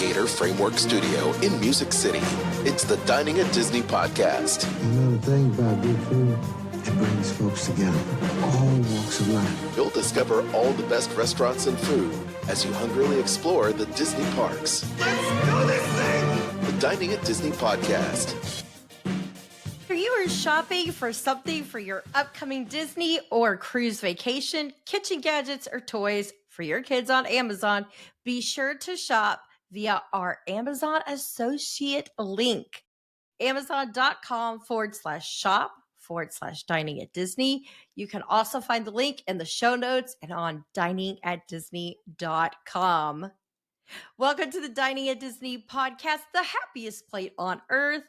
Gator Framework Studio in Music City. It's the Dining at Disney podcast. Another thing about good food, it brings folks together, all walks of life. You'll discover all the best restaurants and food as you hungrily explore the Disney parks. Let's do this thing! The Dining at Disney podcast. Are you shopping for something for your upcoming Disney or cruise vacation, kitchen gadgets, or toys for your kids on Amazon? Be sure to shop via our Amazon associate link, amazon.com/shop/dining at Disney. You can also find the link in the show notes and on diningatdisney.com. Welcome to the Dining at Disney podcast, the happiest plate on earth.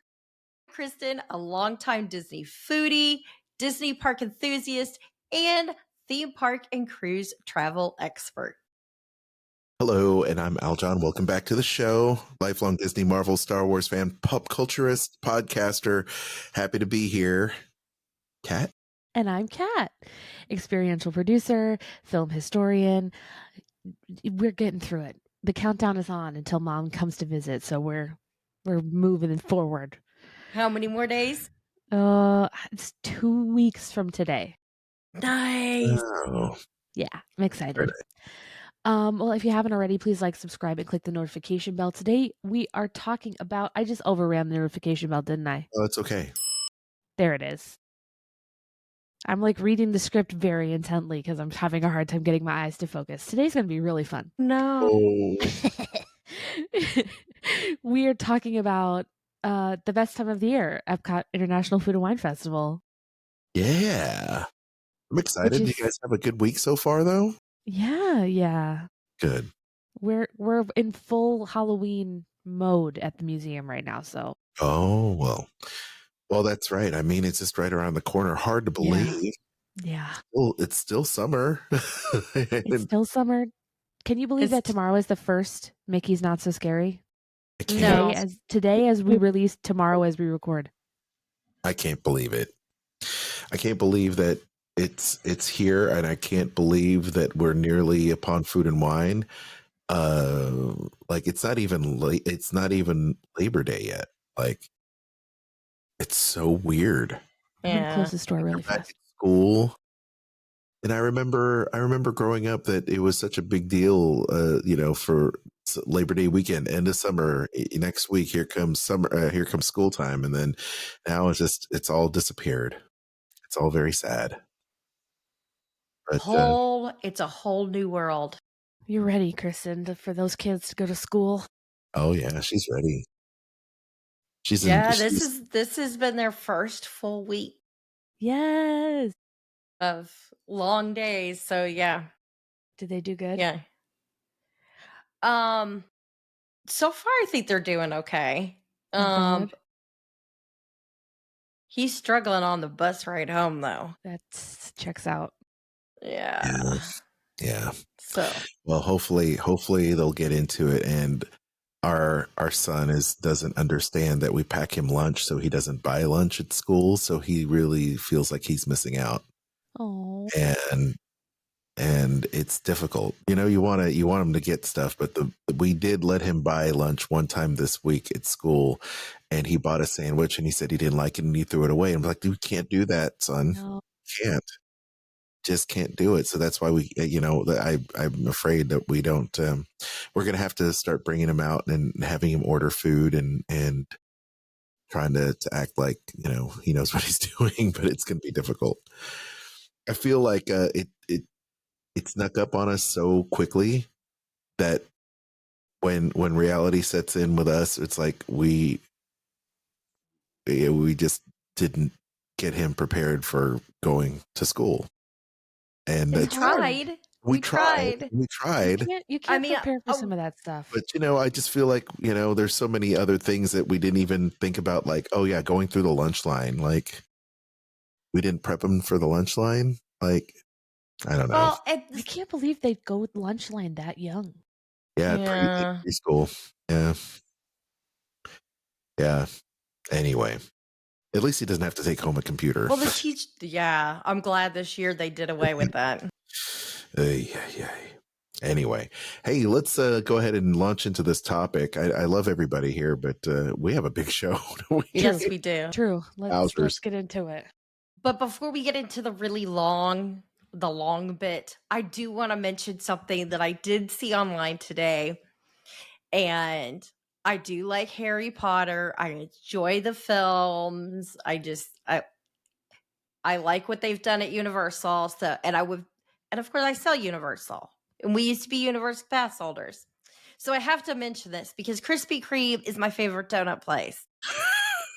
Kristen, a longtime Disney foodie, Disney park enthusiast, and theme park and cruise travel expert. Hello, and I'm Aljon. Welcome back to the show. Lifelong Disney, Marvel, Star Wars fan, pop culturist, podcaster. Happy to be here. Kat? And I'm Kat, experiential producer, film historian. We're getting through it. The countdown is on until Mom comes to visit, so we're moving forward. How many more days? It's 2 weeks from today. Nice. Oh. Yeah, I'm excited. Well, if you haven't already, please like, subscribe, and click the notification bell. Today, we are talking about... I just overran the notification bell, didn't I? Oh, it's okay. There it is. I'm like reading the script very intently because I'm having a hard time getting my eyes to focus. Today's going to be really fun. No. Oh. We are talking about the best time of the year, EPCOT International Food and Wine Festival. Yeah. I'm excited. Do you guys have a good week so far, though? Yeah. Good. We're in full Halloween mode at the museum right now, so. Oh, well, that's right. I mean, it's just right around the corner. Hard to believe. Yeah. Well, it's still summer. It's still summer. Can you believe that tomorrow is the first Mickey's Not So Scary? I can't. Today as we release, tomorrow as we record. I can't believe it. I can't believe that it's here, and I can't believe that we're nearly upon Food and Wine. Like it's not even Labor Day yet. Like it's so weird. I'm gonna close the store really fast. School. And I remember growing up that it was such a big deal, for Labor Day weekend, end of summer. Next week, here comes summer. Here comes school time, and then now it's all disappeared. It's all very sad. But, it's a whole new world. You're ready, Kristen, for those kids to go to school. Oh yeah, she's ready. This has been their first full week. Yes. Of long days. So yeah. Did they do good? Yeah. So far I think they're doing okay. He's struggling on the bus ride home though. That checks out. Yeah. Yeah. So well, hopefully they'll get into it, and our son doesn't understand that we pack him lunch, so he doesn't buy lunch at school, so he really feels like he's missing out. Oh. And it's difficult. You want him to get stuff, but we did let him buy lunch one time this week at school, and he bought a sandwich and he said he didn't like it and he threw it away. I'm like, you can't do that, son. No. Just can't do it. So that's why I'm afraid that we don't, we're going to have to start bringing him out and having him order food and trying to act like, he knows what he's doing, but it's going to be difficult. I feel like it snuck up on us so quickly that when reality sets in with us, it's like we just didn't get him prepared for going to school. And we tried. We tried. You can't prepare for some of that stuff. But I just feel like there's so many other things that we didn't even think about. Like, oh yeah, going through the lunch line. Like, we didn't prep them for the lunch line. Like, I don't know. Well, I can't believe they'd go with lunch line that young. Yeah. Preschool. Yeah. Anyway, at least he doesn't have to take home a computer. Well, I'm glad this year they did away with that. Yeah. Anyway, hey, let's go ahead and launch into this topic. I love everybody here, but we have a big show. Yes, we do. True. Let's Wowzers. get into it. But before we get into the long bit, I do want to mention something that I did see online today. And I do like Harry Potter. I enjoy the films. I like what they've done at Universal. So, and of course I sell Universal. And we used to be Universal pass holders. So I have to mention this because Krispy Kreme is my favorite donut place.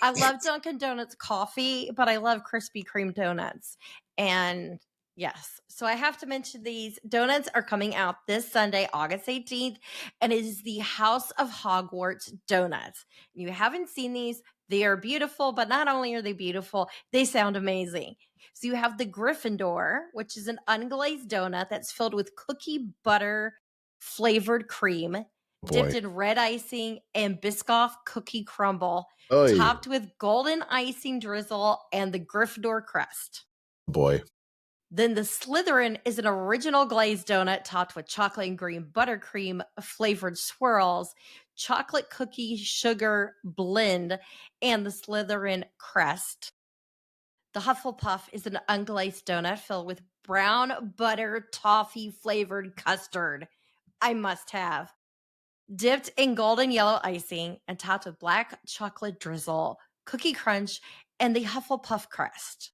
I love Dunkin' Donuts coffee, but I love Krispy Kreme donuts. And yes, so I have to mention these donuts are coming out this Sunday, August 18th, and it is the House of Hogwarts donuts. You haven't seen these. They are beautiful, but not only are they beautiful, they sound amazing. So you have the Gryffindor, which is an unglazed donut that's filled with cookie butter flavored cream, dipped Boy. in red icing and Biscoff cookie crumble, Oy. topped with golden icing drizzle and the Gryffindor crust. Boy. Then the Slytherin is an original glazed donut topped with chocolate and green buttercream flavored swirls, chocolate cookie sugar blend, and the Slytherin crest. The Hufflepuff is an unglazed donut filled with brown butter toffee flavored custard. I must have. Dipped in golden yellow icing and topped with black chocolate drizzle, cookie crunch, and the Hufflepuff crest.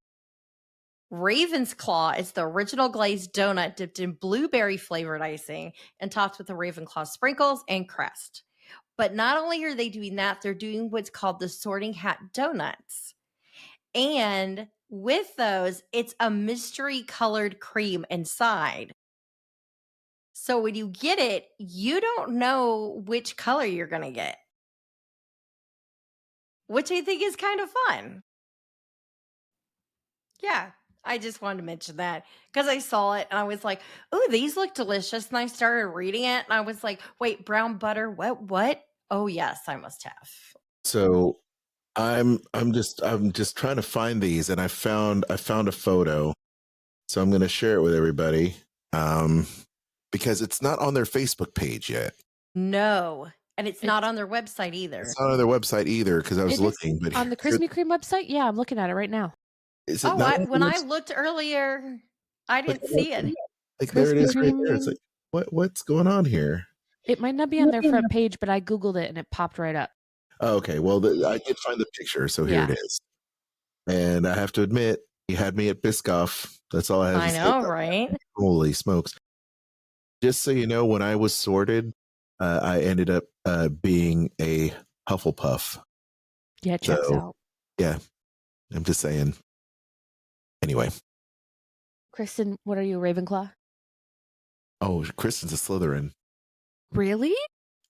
Raven's Claw is the original glazed donut dipped in blueberry flavored icing and topped with the Ravenclaw sprinkles and crest. But not only are they doing that, they're doing what's called the Sorting Hat Donuts. And with those, it's a mystery colored cream inside. So when you get it, you don't know which color you're going to get, which I think is kind of fun. Yeah, I just wanted to mention that because I saw it and I was like, oh, these look delicious. And I started reading it and I was like, wait, brown butter? What? Oh, yes, I must have. So I'm just trying to find these, and I found a photo. So I'm going to share it with everybody because it's not on their Facebook page yet. No, and it's not on their website either. It's not on their website either because I was looking. But on the Krispy Kreme website, yeah, I'm looking at it right now. Is it not when I looked earlier, I didn't see it. Like there it is right there. It's like what's going on here? It might not be on their front page, but I Googled it and it popped right up. Oh, okay, well, I did find the picture, so here it is. And I have to admit, you had me at Biscoff. That's all I have to say. I know, right? Holy smokes. Just so you know, when I was sorted, I ended up being a Hufflepuff. Yeah, it checks out. Yeah, I'm just saying. Anyway. Kristen, what are you, Ravenclaw? Oh, Kristen's a Slytherin. Really?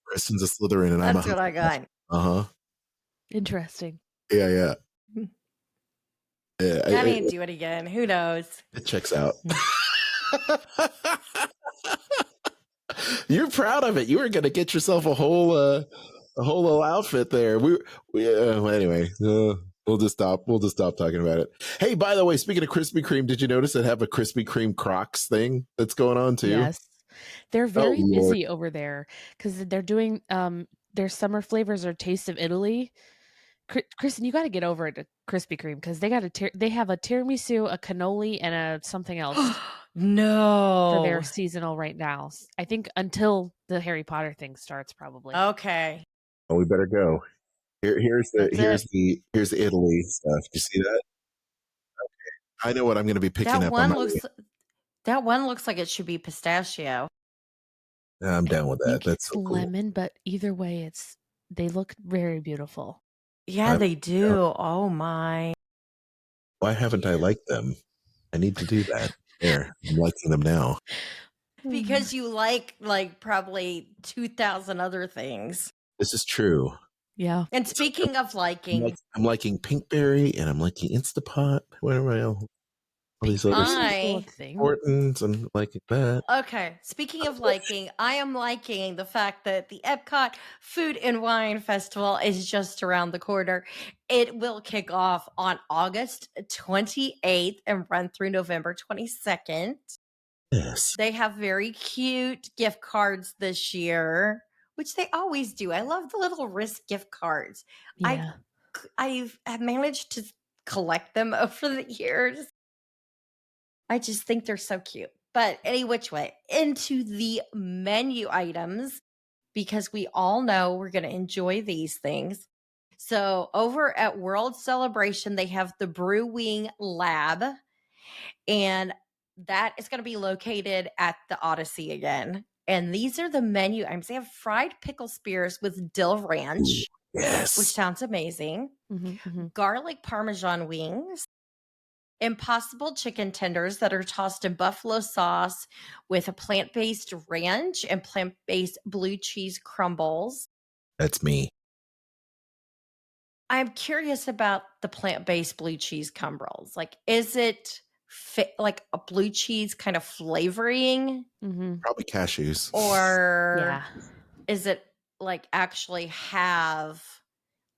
Kristen's a Slytherin, and that's what I got. Uh-huh. Interesting. Yeah. I didn't do it again. Who knows? It checks out. You're proud of it. You were going to get yourself a whole little outfit there. Anyway, we'll just stop talking about it. Hey, by the way, speaking of Krispy Kreme, did you notice they have a Krispy Kreme Crocs thing that's going on too? Yes. They're very busy over there because they're doing their summer flavors are Taste of Italy. Kristen, you got to get over to Krispy Kreme because they have a tiramisu, a cannoli, and a something else. No, for their seasonal right now. I think until the Harry Potter thing starts, probably. Okay. Well, we better go. Here's the Italy stuff. Do you see that? Okay, I know what I'm going to be picking up. That one looks like it should be pistachio. I'm down with that. That's so lemon, but either way, they look very beautiful. Yeah, they do. Oh my! Why haven't I liked them? I need to do that. There, I'm liking them now. Because you like probably 2,000 other things. This is true. Yeah. And speaking of liking, I'm liking Pinkberry and I'm liking Instapot. What am I else? All these other things and liking that. Okay. Speaking of liking, I am liking the fact that the EPCOT Food and Wine Festival is just around the corner. It will kick off on August 28th and run through November 22nd. Yes. They have very cute gift cards this year, which they always do. I love the little wrist gift cards. Yeah. I've managed to collect them over the years. I just think they're so cute. But any which way, into the menu items, because we all know we're going to enjoy these things. So over at World Celebration, they have the Brewing Lab, and that is going to be located at the Odyssey again. And these are the menu items. They have fried pickle spears with dill ranch, which Yes. sounds amazing. Garlic Parmesan wings, Impossible chicken tenders that are tossed in buffalo sauce with a plant-based ranch and plant-based blue cheese crumbles. That's me. I'm curious about the plant-based blue cheese crumbles. Like, is it like a blue cheese kind of flavoring, Probably cashews. or Yeah. is it like actually have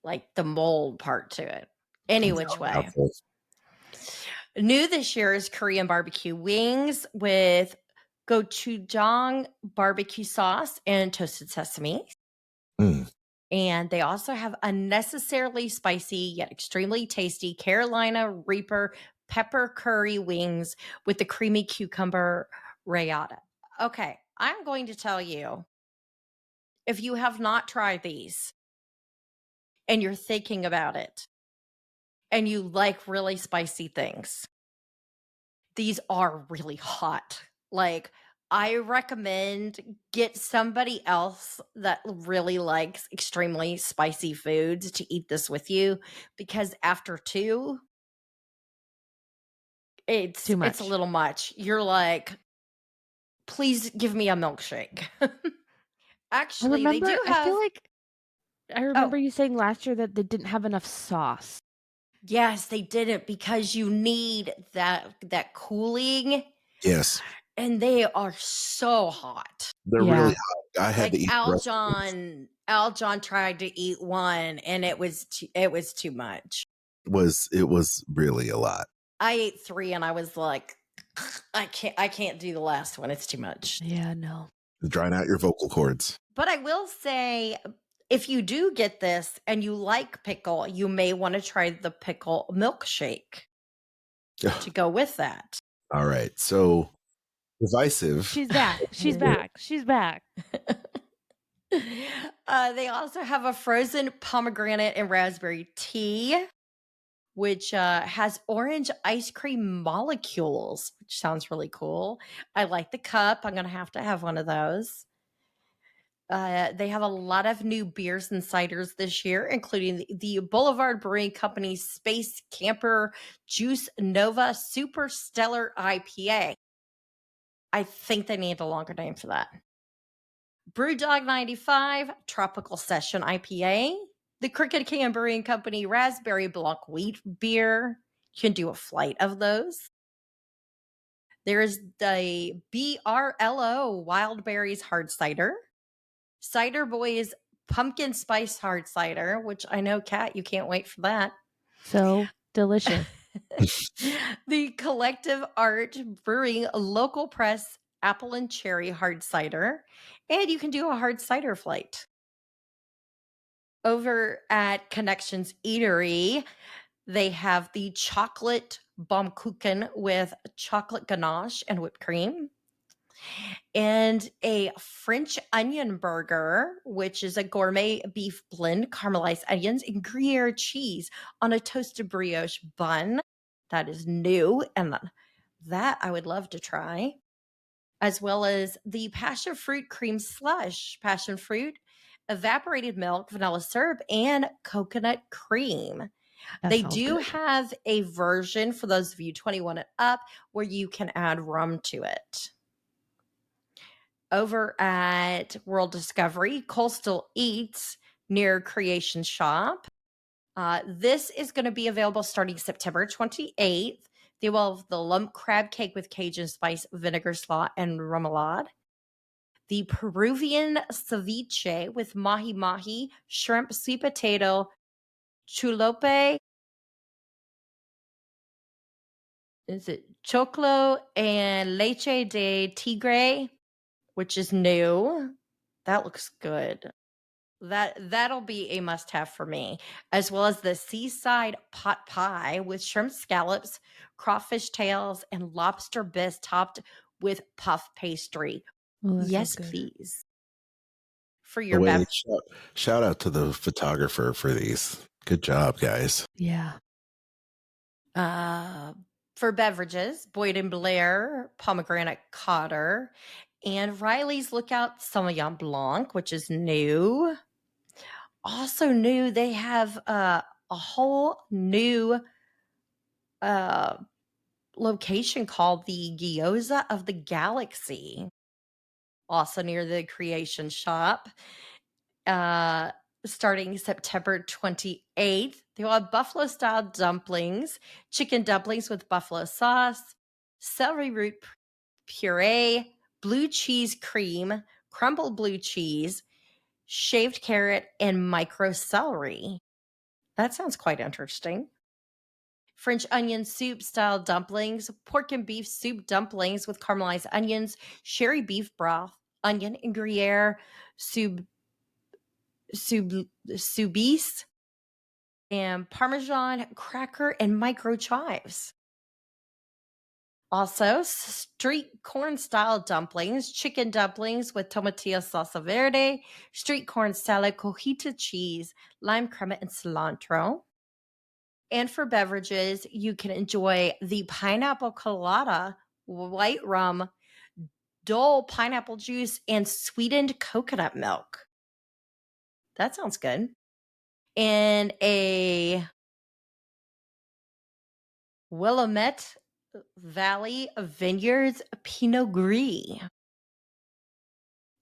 like the mold part to it? Any which way. Doubtful. New this year is Korean barbecue wings with gochujang barbecue sauce and toasted sesame. Mm. And they also have unnecessarily spicy yet extremely tasty Carolina Reaper pepper curry wings with the creamy cucumber rayata. Okay, I'm going to tell you, if you have not tried these and you're thinking about it and you like really spicy things, these are really hot. Like, I recommend get somebody else that really likes extremely spicy foods to eat this with you, because after two, it's Too a much. little much. You're like, please give me a milkshake. Actually, they do I feel have, like I remember you saying last year that they didn't have enough sauce. yes, they didn't, because you need that cooling, Yes. and they are so hot. They're Yeah. really hot. I had Like to eat the rest of it. Aljon tried to eat one, and it was too much. It was really a lot. I ate 3 and I was like, I can't do the last one. It's too much. Yeah, no. Drying out your vocal cords. But I will say, if you do get this and you like pickle, you may want to try the pickle milkshake to go with that. All right. So divisive. She's back. She's back. She's back. They also have a frozen pomegranate and raspberry tea, which has orange ice cream molecules, which sounds really cool. I like the cup. I'm going to have one of those. They have a lot of new beers and ciders this year, including the Boulevard Brewing Company's Space Camper Juice Nova Super Stellar IPA. I think they need a longer name for that. Brewdog 95 Tropical Session IPA. The Cricket Can Brewing Company Raspberry Blanc Wheat Beer. You can do a flight of those. There's the BRLO Wild Berries Hard Cider. Cider Boys Pumpkin Spice Hard Cider, which I know, Kat, you can't wait for that. So delicious. The Collective Art Brewing Local Press Apple and Cherry Hard Cider. And you can do a hard cider flight. Over at Connections Eatery, they have the chocolate Baumkuchen with chocolate ganache and whipped cream, and a French onion burger, which is a gourmet beef blend, caramelized onions, and Gruyere cheese on a toasted brioche bun. That is new, and that I would love to try. As well as the passion fruit cream slush, passion fruit, evaporated milk, vanilla syrup, and coconut cream. That They sounds do good. have a version for those of you 21 and up where you can add rum to it. Over at World Discovery, Coastal Eats near Creation Shop. This is going to be available starting September 28th. They will have the lump crab cake with Cajun spice, vinegar slaw, and remoulade. The Peruvian ceviche with mahi mahi, shrimp, sweet potato, chulope. Is it Choclo and Leche de Tigre, which is new. That looks good. That'll be a must-have for me, as well as the seaside pot pie with shrimp scallops, crawfish tails, and lobster bisque topped with puff pastry. Oh, that sounds Yes, good. please. For The your way shout out to the photographer for these. Good job, guys. Yeah. for beverages, Boyd and Blair pomegranate cotter, and Riley's Lookout Sauvignon Blanc, which is new. Also new, they have a whole new uh, location called the Gyoza of the Galaxy, also near the Creation Shop. Starting September 28th, they will have buffalo style dumplings, chicken dumplings with buffalo sauce, celery root puree, blue cheese cream, crumbled blue cheese, shaved carrot, and micro celery. That sounds quite interesting. French onion soup style dumplings, pork and beef soup dumplings with caramelized onions, sherry beef broth, onion and Gruyere, soubise, and Parmesan cracker and micro chives. Also, street corn style dumplings, chicken dumplings with tomatillo salsa verde, street corn salad, cojita cheese, lime crema, and cilantro. And for beverages, you can enjoy the pineapple colada, white rum, Dole pineapple juice, and sweetened coconut milk. That sounds good. And a Willamette Valley Vineyards Pinot Gris.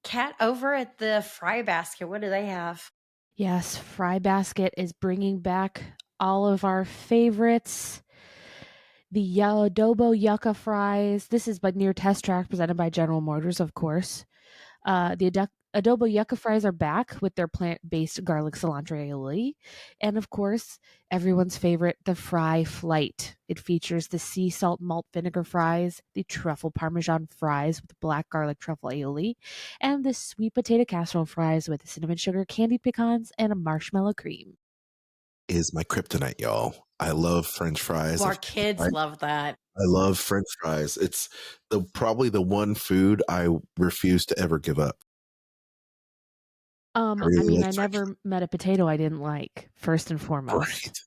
Cat over at the Fry Basket, what do they have? Yes, Fry Basket is bringing back all of our favorites. The adobo yucca fries. This is by near Test Track, presented by General Motors, of course. The adobo yucca fries are back with their plant-based garlic cilantro aioli. And of course, everyone's favorite, the Fry Flight. It features the sea salt malt vinegar fries, the truffle parmesan fries with black garlic truffle aioli, and the sweet potato casserole fries with cinnamon sugar candied pecans and a marshmallow cream. Is my kryptonite, y'all. I love French fries. Our kids love that. I love French fries. It's probably the one food I refuse to ever give up. I really I never met a potato I didn't like, first and foremost.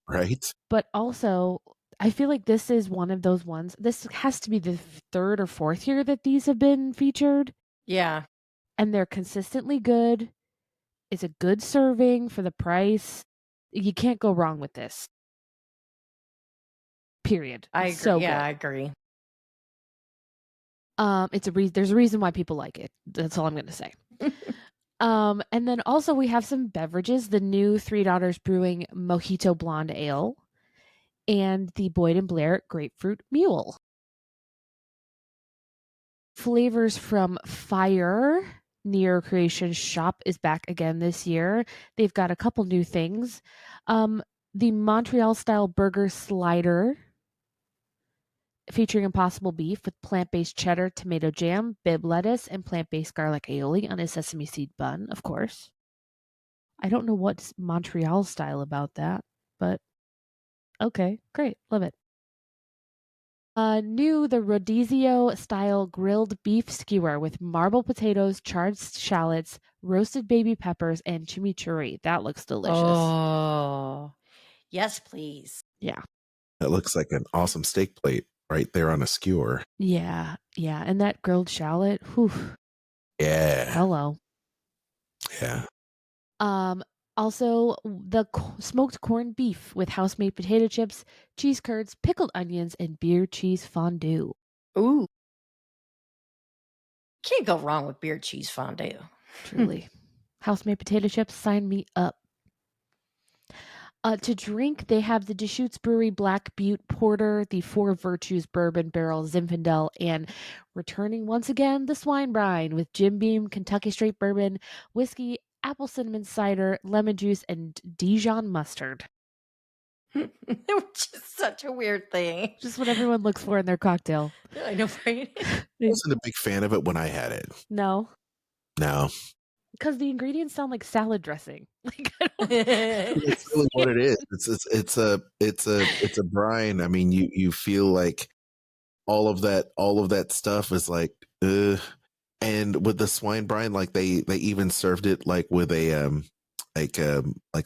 Right. But also, I feel like this is one of those ones. This has to be the third or fourth year that these have been featured, Yeah, and they're consistently good. It's a good serving for the price. You can't go wrong with this. Period. I It's agree. so yeah, good. I agree. There's a reason why people like it. That's all I'm going to say. And then also we have some beverages, the new Three Daughters Brewing Mojito Blonde Ale and the Boyd and Blair Grapefruit Mule. Flavors from Fire near Creation Shop is back again this year. They've got a couple new things. The Montreal style burger slider featuring impossible beef with plant-based cheddar, tomato jam, bib lettuce, and plant-based garlic aioli on a sesame seed bun, of course. I don't know what's Montreal style about that, but okay, great, love it. New the Rodizio style grilled beef skewer with marble potatoes, charred shallots, roasted baby peppers, and chimichurri. That looks delicious. Oh, yes, please. Yeah. That looks like an awesome steak plate right there on a skewer. Yeah. And that grilled shallot, whew. Yeah. Hello. Yeah. Also, the smoked corned beef with house-made potato chips, cheese curds, pickled onions, and beer cheese fondue. Ooh. Can't go wrong with beer cheese fondue. Truly. House-made potato chips, sign me up. To drink, they have the Deschutes Brewery Black Butte Porter, the Four Virtues Bourbon Barrel Zinfandel, and returning once again, the Swine Brine with Jim Beam, Kentucky Straight Bourbon, whiskey, apple cinnamon cider, lemon juice, and Dijon mustard. Which is such a weird thing. Just what everyone looks for in their cocktail. I know, right? I wasn't a big fan of it when I had it. No, No, because the ingredients sound like salad dressing. Like it's really what it is. It's a brine. I mean, you feel like all of that stuff is like, and with the swine brine, like they even served it like with a like a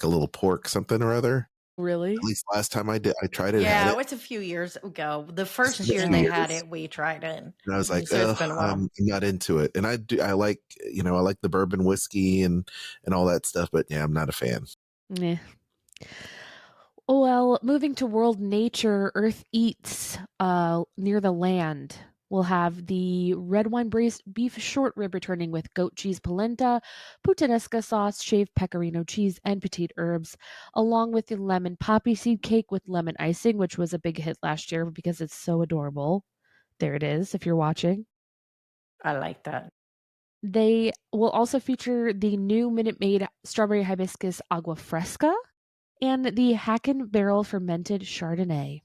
little pork something or other. Really? At least last time I tried it. Yeah, Had it it. was a few years ago. The first been a year few they years. had it, we tried it. And I was like, So it's been a while. I'm not into it. And I like, I like the bourbon whiskey and all that stuff, but yeah, I'm not a fan. Meh. Well, moving to World Nature, Earth Eats near the land. We'll have the red wine braised beef short rib returning with goat cheese polenta, puttanesca sauce, shaved pecorino cheese, and petite herbs, along with the lemon poppy seed cake with lemon icing, which was a big hit last year because it's so adorable. There it is, if you're watching. I like that. They will also feature the new Minute Maid strawberry hibiscus agua fresca and the Hacken barrel fermented Chardonnay.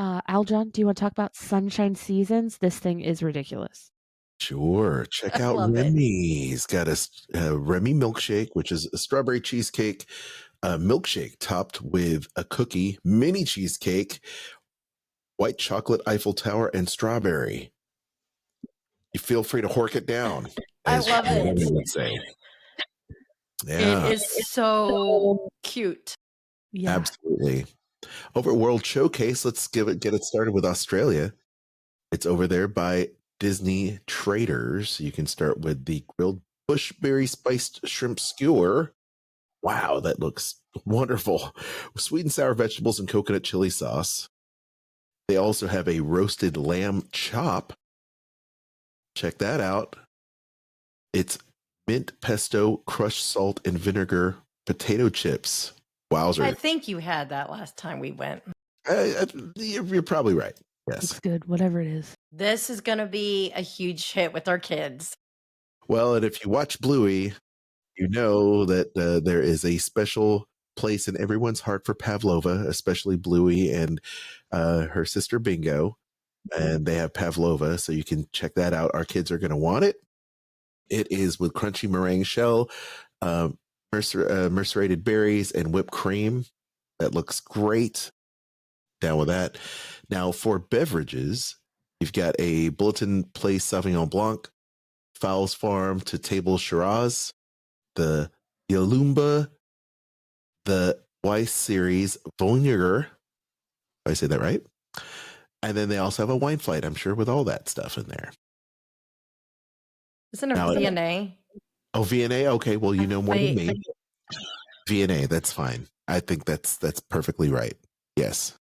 Aljon, do you want to talk about Sunshine Seasons? This thing is ridiculous. Sure. Check out love it. Remy's got a Remy milkshake, which is a strawberry cheesecake milkshake topped with a cookie, mini cheesecake, white chocolate Eiffel Tower, and strawberry. You feel free to hork it down. I as love it. Remy would say. Yeah, It is so cute. Yeah. absolutely. Over at World Showcase, let's get it started with Australia. It's over there by Disney Traders. You can start with the grilled bushberry spiced shrimp skewer. Wow, that looks wonderful. Sweet and sour vegetables and coconut chili sauce. They also have a roasted lamb chop. Check that out. It's mint pesto, crushed salt and vinegar potato chips. Wowzer. I think you had that last time we went. You're probably right. Yes. It's good, whatever it is. This is going to be a huge hit with our kids. Well, and if you watch Bluey, you know that there is a special place in everyone's heart for Pavlova, especially Bluey and her sister Bingo. And they have Pavlova, so you can check that out. Our kids are going to want it. It is with crunchy meringue shell, macerated berries, and whipped cream. That looks great. Down with that. Now, for beverages, you've got a Bulletin Place Sauvignon Blanc, Fowles Farm to Table Shiraz, the Yalumba, the Weiss Series Vinegar. Did I say that right? And then they also have a wine flight, I'm sure, with all that stuff in there. Isn't it Now, VNA? Oh, VNA? Okay, well, you know more than me. VNA, that's fine. I think that's perfectly right. Yes.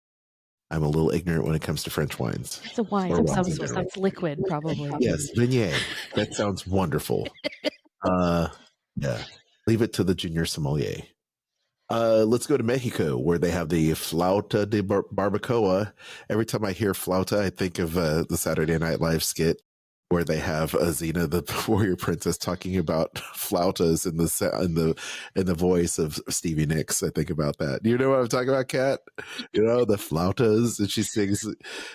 I'm a little ignorant when it comes to French wines. It's a wine Or of some wines in sort. general. It's liquid, probably. Yes, Viognier. That sounds wonderful. Yeah. Leave it to the junior sommelier. Let's go to Mexico, where they have the flauta de barbacoa. Every time I hear flauta, I think of the Saturday Night Live skit where they have Xena, the warrior princess, talking about flautas in the voice of Stevie Nicks. I think about that. You know what I'm talking about, Kat? You know, the flautas that she sings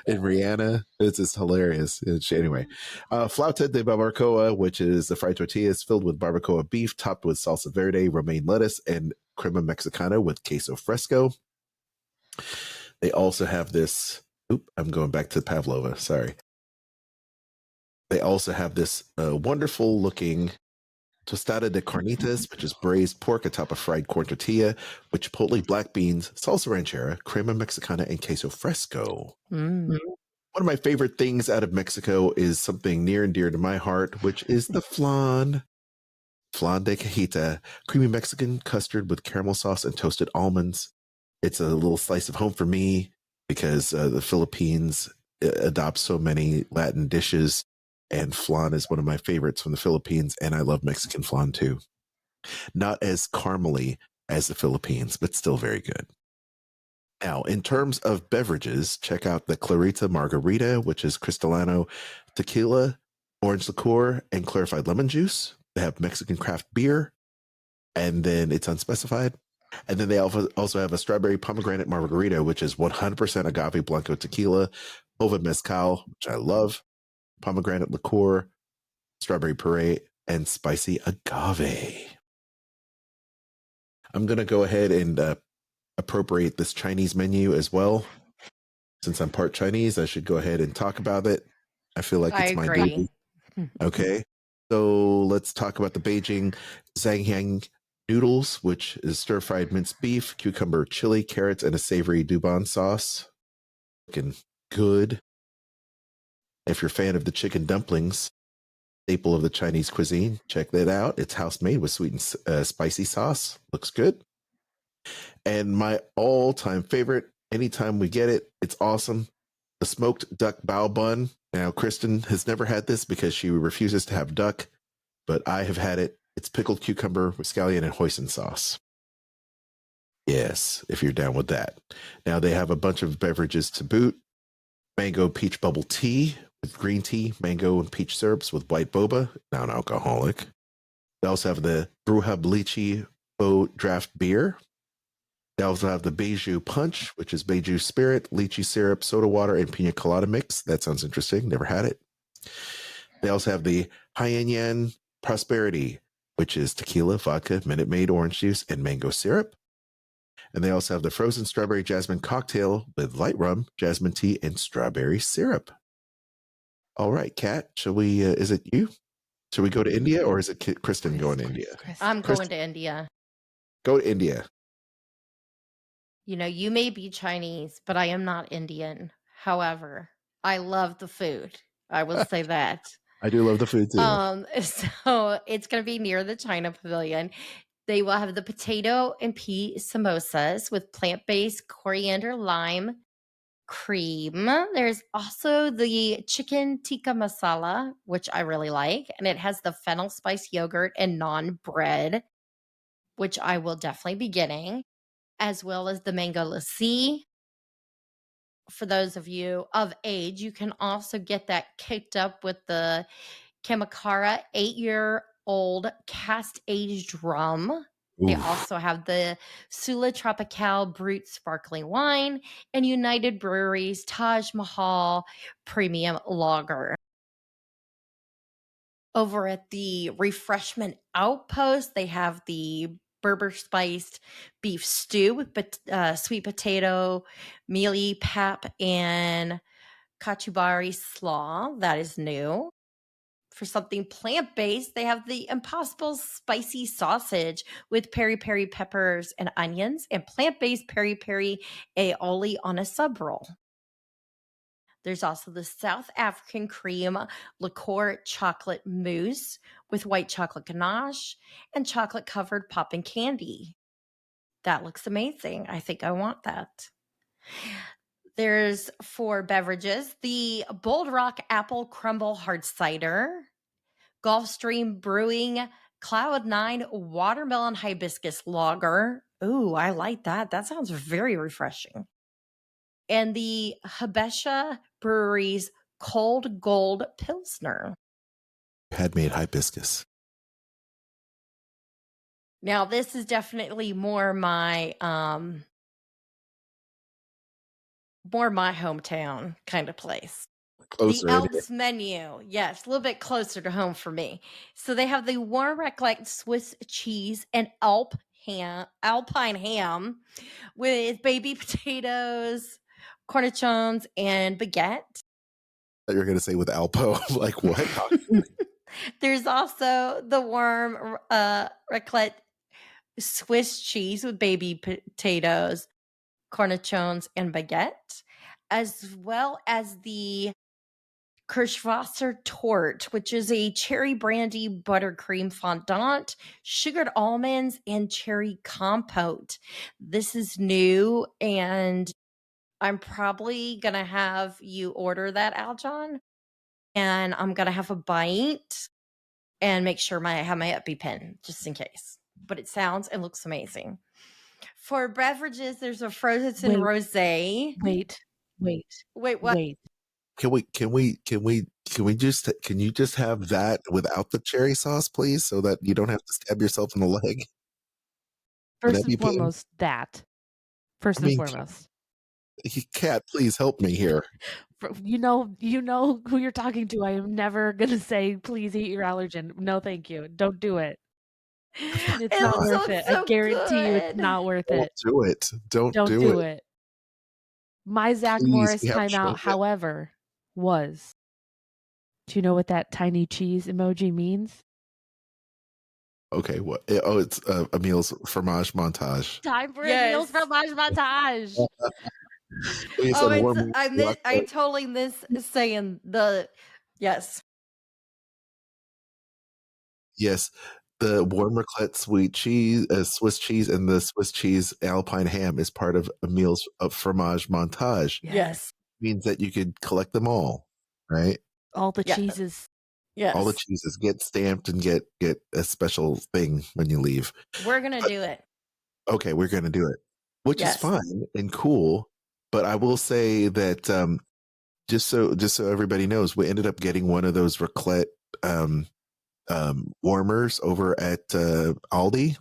in Rihanna. It's just hilarious. Anyway, flauta de barbacoa, which is the fried tortillas filled with barbacoa beef, topped with salsa verde, romaine lettuce, and crema mexicana with queso fresco. They also have this. I'm going back to Pavlova. Sorry. They also have this wonderful looking tostada de carnitas, which is braised pork atop a fried corn tortilla with chipotle black beans, salsa ranchera, crema mexicana, and queso fresco. One of my favorite things out of Mexico is something near and dear to my heart, which is the flan. Flan de cajita, creamy Mexican custard with caramel sauce and toasted almonds. It's a little slice of home for me because the Philippines adopts so many Latin dishes. And flan is one of my favorites from the Philippines, and I love Mexican flan too. Not as caramely as the Philippines, but still very good. Now, in terms of beverages, check out the Clarita Margarita, which is Cristalano tequila, orange liqueur, and clarified lemon juice. They have Mexican craft beer, and then it's unspecified. And then they also have a strawberry pomegranate margarita, which is 100% agave blanco tequila, ova mezcal, which I love, pomegranate liqueur, strawberry puree, and spicy agave. I'm going to go ahead and appropriate this Chinese menu as well. Since I'm part Chinese, I should go ahead and talk about it. I feel like I it's my agree. duty. Okay. So let's talk about the Beijing Zhangyang noodles, which is stir-fried minced beef, cucumber, chili, carrots, and a savory Dubon sauce. Looking good. If you're a fan of the chicken dumplings, staple of the Chinese cuisine, check that out. It's house made with sweet and spicy sauce. Looks good. And my all-time favorite, anytime we get it, it's awesome. The smoked duck bao bun. Now, Kristen has never had this because she refuses to have duck, but I have had it. It's pickled cucumber with scallion and hoisin sauce. Yes, if you're down with that. Now, they have a bunch of beverages to boot. Mango peach bubble tea with green tea, mango and peach syrups with white boba, non-alcoholic. They also have the Brewhub Lychee Faux Draft Beer. They also have the Beiju Punch, which is Beiju Spirit, lychee syrup, soda water, and pina colada mix. That sounds interesting. Never had it. They also have the Haiyan Prosperity, which is tequila, vodka, Minute Maid orange juice, and mango syrup. And they also have the frozen strawberry jasmine cocktail with light rum, jasmine tea, and strawberry syrup. All right, Kat, shall we? Is it you? Should we go to India, or is it Kristen going to India? I'm going to India. Go to India. You know, you may be Chinese, but I am not Indian. However, I love the food. I will say that. I do love the food too. So it's going to be near the China Pavilion. They will have the potato and pea samosas with plant-based coriander lime cream. There's also the chicken tikka masala, which I really like, and it has the fennel spice yogurt and naan bread, which I will definitely be getting, as well as the mango lassi. For those of you of age, you can also get that kicked up with the Kamakara 8-year-old cast-aged rum. They also have the Sula Tropical Brut Sparkling Wine and United Breweries Taj Mahal Premium Lager. Over at the Refreshment Outpost, they have the Berber spiced beef stew with sweet potato, mealy pap, and kachubari slaw. That is new. For something plant-based, they have the Impossible Spicy Sausage with peri-peri peppers and onions and plant-based peri-peri aioli on a sub roll. There's also the South African cream liqueur chocolate mousse with white chocolate ganache and chocolate-covered popping candy. That looks amazing. I think I want that. There's 4 beverages. The Bold Rock Apple Crumble Hard Cider, Gulfstream Brewing Cloud 9 Watermelon Hibiscus Lager. Ooh, I like that. That sounds very refreshing. And the Habesha Brewery's Cold Gold Pilsner. Had made hibiscus. Now, this is definitely more my hometown kind of place. Closer. The Elks menu. Yes, a little bit closer to home for me. So they have the warm raclette Swiss cheese and Alpine ham with baby potatoes, cornichons, and baguette. That you're going to say with Alpo. Like what? There's also the warm raclette Swiss cheese with baby potatoes, cornichons, and baguette, as well as the Kirschwasser Torte, which is a cherry brandy buttercream fondant, sugared almonds, and cherry compote. This is new, and I'm probably going to have you order that, Aljon. And I'm going to have a bite and make sure I have my EpiPen just in case. But it sounds and looks amazing. For beverages, there's a frozen rosé. Wait, what? Can you just have that without the cherry sauce, please, so that you don't have to stab yourself in the leg? First and EpiPen? foremost, that. First I and mean, foremost. Kat, please help me here. You know who you're talking to. I am never gonna say, "Please eat your allergen." No, thank you. Don't do it. It's not It worth looks it. I so guarantee you it's good. not worth Don't it. do it. Don't Don't do do it. it. My Zach Please, Morris we have to show timeout, that. however, was, do you know what that tiny cheese emoji means? Okay, what? Oh, it's Emil's fromage montage. Time for Yes. Emil's fromage montage. Based Oh, on it's warm I totally miss saying the yes. Yes, the warm raclette sweet cheese, Swiss cheese, and the Swiss cheese Alpine ham is part of Emil's fromage montage. Yes. Means that you could collect them all, right? All the Yeah. cheeses. Yes. All the cheeses get stamped and get a special thing when you leave. We're gonna But- do it. Okay, we're going to do it, which is Yes. fine and cool. But I will say that just so everybody knows, we ended up getting one of those raclette warmers over at Aldi.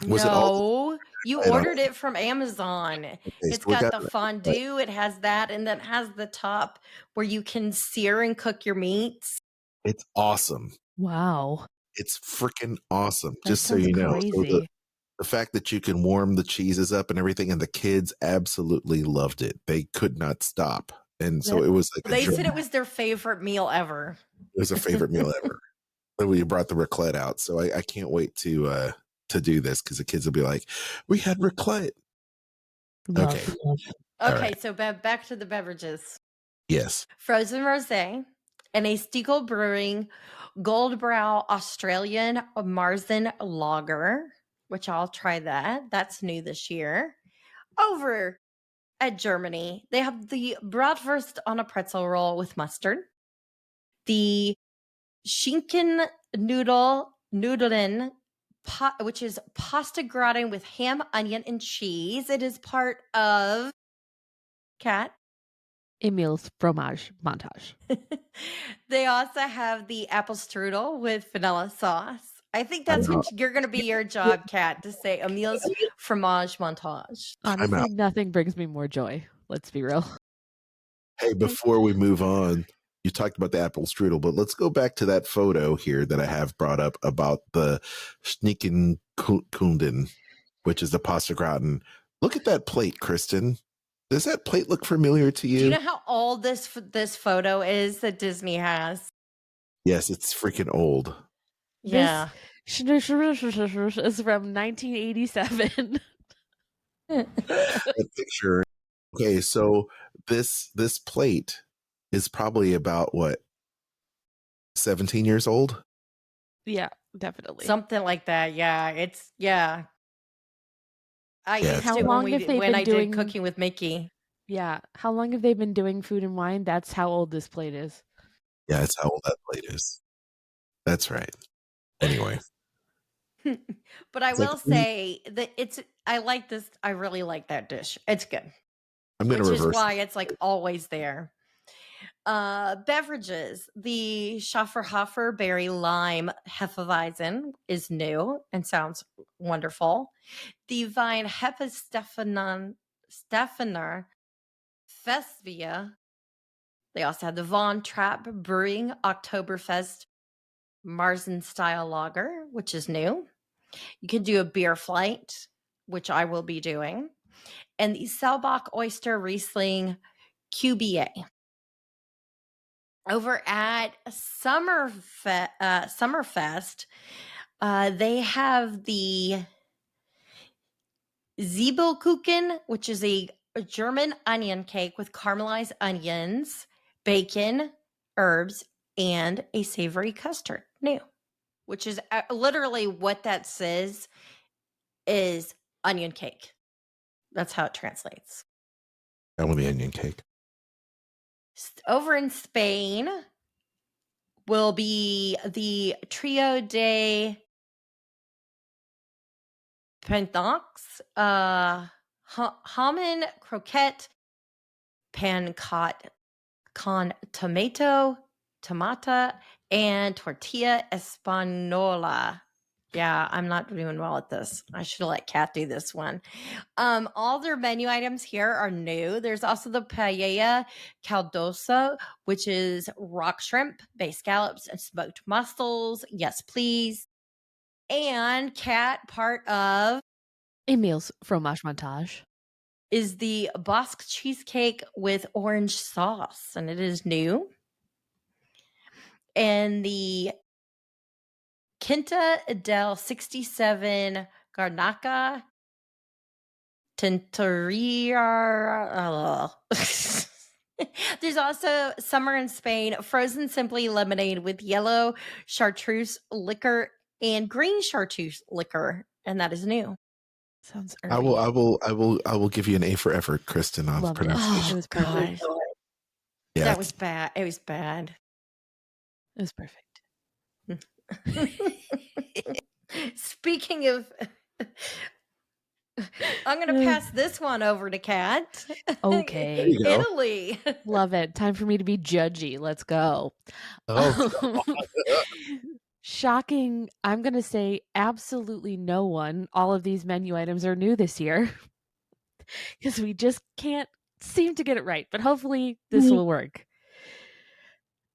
Was it Aldi? No, you I don't ordered know. it from Amazon. Okay, It's so we got got the it. fondue, it has that, and then it has the top where you can sear and cook your meats. It's awesome. Wow. It's freaking awesome. That Just so sounds you know. So crazy. the fact that you can warm the cheeses up and everything, and the kids absolutely loved it. They could not stop. And so it was like They said it was their favorite meal ever. it was a favorite meal ever. Then we brought the raclette out. So I can't wait to do this because the kids will be like, we had raclette. Love. Okay. Okay, right. so back to the beverages. Yes. Frozen rosé and a Stiegel Brewing Gold Brow Australian Marzen Lager, which I'll try that. That's new this year. Over at Germany, they have the bratwurst on a pretzel roll with mustard, the Schinken Nudeln, which is pasta gratin with ham, onion, and cheese. It is part of Cat. Emil's fromage montage. They also have the apple strudel with vanilla sauce. I think that's what you're going to be your job, Kat, to say Emil's fromage montage. Honestly, out. nothing brings me more joy. Let's be real. Hey, before we move on, you talked about the apple strudel, but let's go back to that photo here that I have brought up about the Schnickenkunden, which is the pasta gratin. Look at that plate, Kristen. Does that plate look familiar to you? Do you know how old this photo is that Disney has? Yes, it's freaking old. Yeah. This is from 1987. That picture. Okay, so this plate is probably about what, 17 years old? Yeah, definitely. Something like that. Yeah. It's I Yeah, used How it long when have they when been I doing did Cooking with Mickey. Yeah. How long have they been doing Food and Wine? That's how old this plate is. Yeah, it's how old that plate is. That's right. Anyway. But I It's like, will say that I like this. I really like that dish. It's good. I'm going to Which is reverse why it's like always there. Beverages. The Schafferhofer Berry Lime Hefeweizen is new and sounds wonderful. The Vine Hefestephaner Festvia. They also have the Von Trapp Brewing Oktoberfest Marzen style lager, which is new. You can do a beer flight, which I will be doing, and the Selbach Oyster Riesling QBA. Over at Summerfest, they have the Zwiebelkuchen, which is a German onion cake with caramelized onions, bacon, herbs, and a savory custard. New, which is literally what that says is onion cake. That's how it translates. I want the onion cake. Over in Spain will be the Trio de Pentox, Hamon Croquette, Pancot con Tomata, and Tortilla Espanola. Yeah, I'm not doing well at this. I should have let Kat do this one. All their menu items here are new. There's also the paella caldosa, which is rock shrimp, bay scallops, and smoked mussels. Yes, please. And Kat, part of Emil's fromage montage. is the Basque cheesecake with orange sauce, and it is new. And the Quinta del 67 Garnaca Tintoria. There's also Summer in Spain, frozen simply lemonade with yellow chartreuse liquor and green chartreuse liquor, and that is new. Sounds I early. will give you an A for effort, Kristen, on Love it. pronunciation. It was perfect. Yeah, That was bad. It was bad. It was perfect. Speaking of, I'm going to pass this one over to Kat. Okay. there you go. Italy. Love it. Time for me to be judgy. Let's go. Oh, Shocking. I'm going to say absolutely no one. All of these menu items are new this year because we just can't seem to get it right, but hopefully this will work.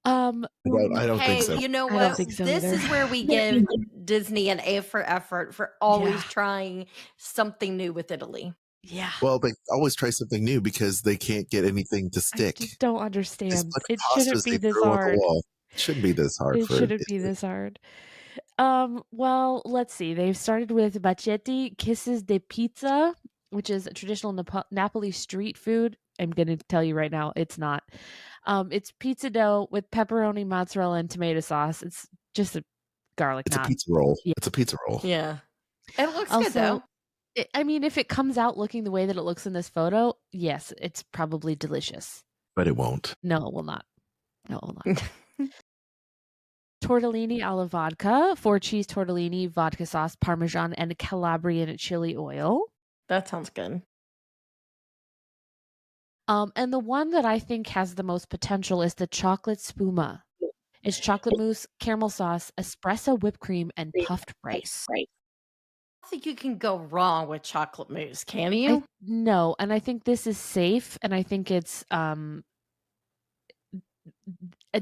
I don't think Hey, so. you know I don't what? think so This either. is where we give Disney an A for effort for always Yeah. trying something new with Italy. Yeah. Well, they always try something new because they can't get anything to I stick. just don't As understand. much It pasta shouldn't as be they this throw at the hard. wall. It shouldn't be this hard It for shouldn't be Italy. this hard. Well, let's see. They've started with Bacchetti Kisses de Pizza, which is a traditional Napoli street food. I'm going to tell you right now, it's not. It's pizza dough with pepperoni, mozzarella, and tomato sauce. It's just a garlic It's a knot. pizza roll. Yeah. It's a pizza roll. Yeah. It looks good though. Also, I mean, if it comes out looking the way that it looks in this photo, yes, it's probably delicious. But it won't. No, it will not. No, it will not. Tortellini alla vodka, 4-cheese tortellini, vodka sauce, parmesan, and Calabrian chili oil. That sounds good. And the one that I think has the most potential is the chocolate spuma. It's chocolate mousse, caramel sauce, espresso whipped cream, and puffed rice. I don't think you can go wrong with chocolate mousse, can you? No, and I think this is safe, and I think it's a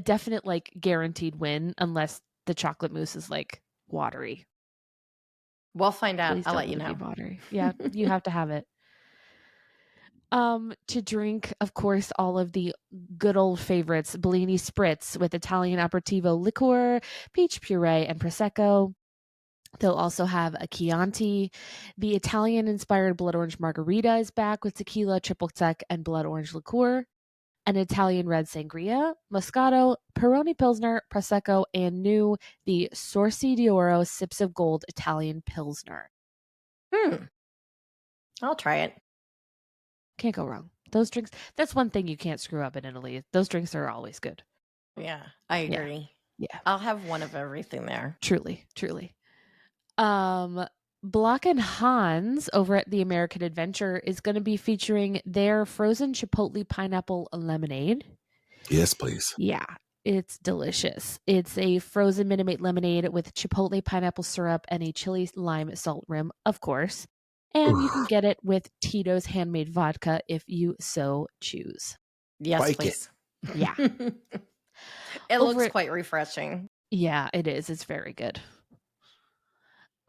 definite like guaranteed win unless the chocolate mousse is like watery. We'll find out. Please I'll don't let you let it know. be watery. Yeah, you have to have it. To drink, of course, all of the good old favorites: Bellini Spritz with Italian aperitivo liqueur, peach puree, and prosecco. They'll also have a Chianti. The Italian-inspired blood orange margarita is back with tequila, triple sec, and blood orange liqueur. An Italian red sangria, Moscato, Peroni Pilsner, Prosecco, and new, the Sorsi d'Oro Sips of Gold Italian Pilsner. I'll try it. Can't go wrong. Those drinks, that's one thing you can't screw up in Italy. Those drinks are always good. Yeah, I agree. Yeah. I'll have one of everything there. Truly, truly. Block and Hans over at the American Adventure is going to be featuring their frozen chipotle pineapple lemonade. Yes, please. Yeah, it's delicious. It's a frozen Minute Maid lemonade with chipotle pineapple syrup and a chili lime salt rim, of course. And you can get it with Tito's handmade vodka if you so choose. Yes, Like please. Yeah. It looks quite refreshing. Yeah, it is. It's very good.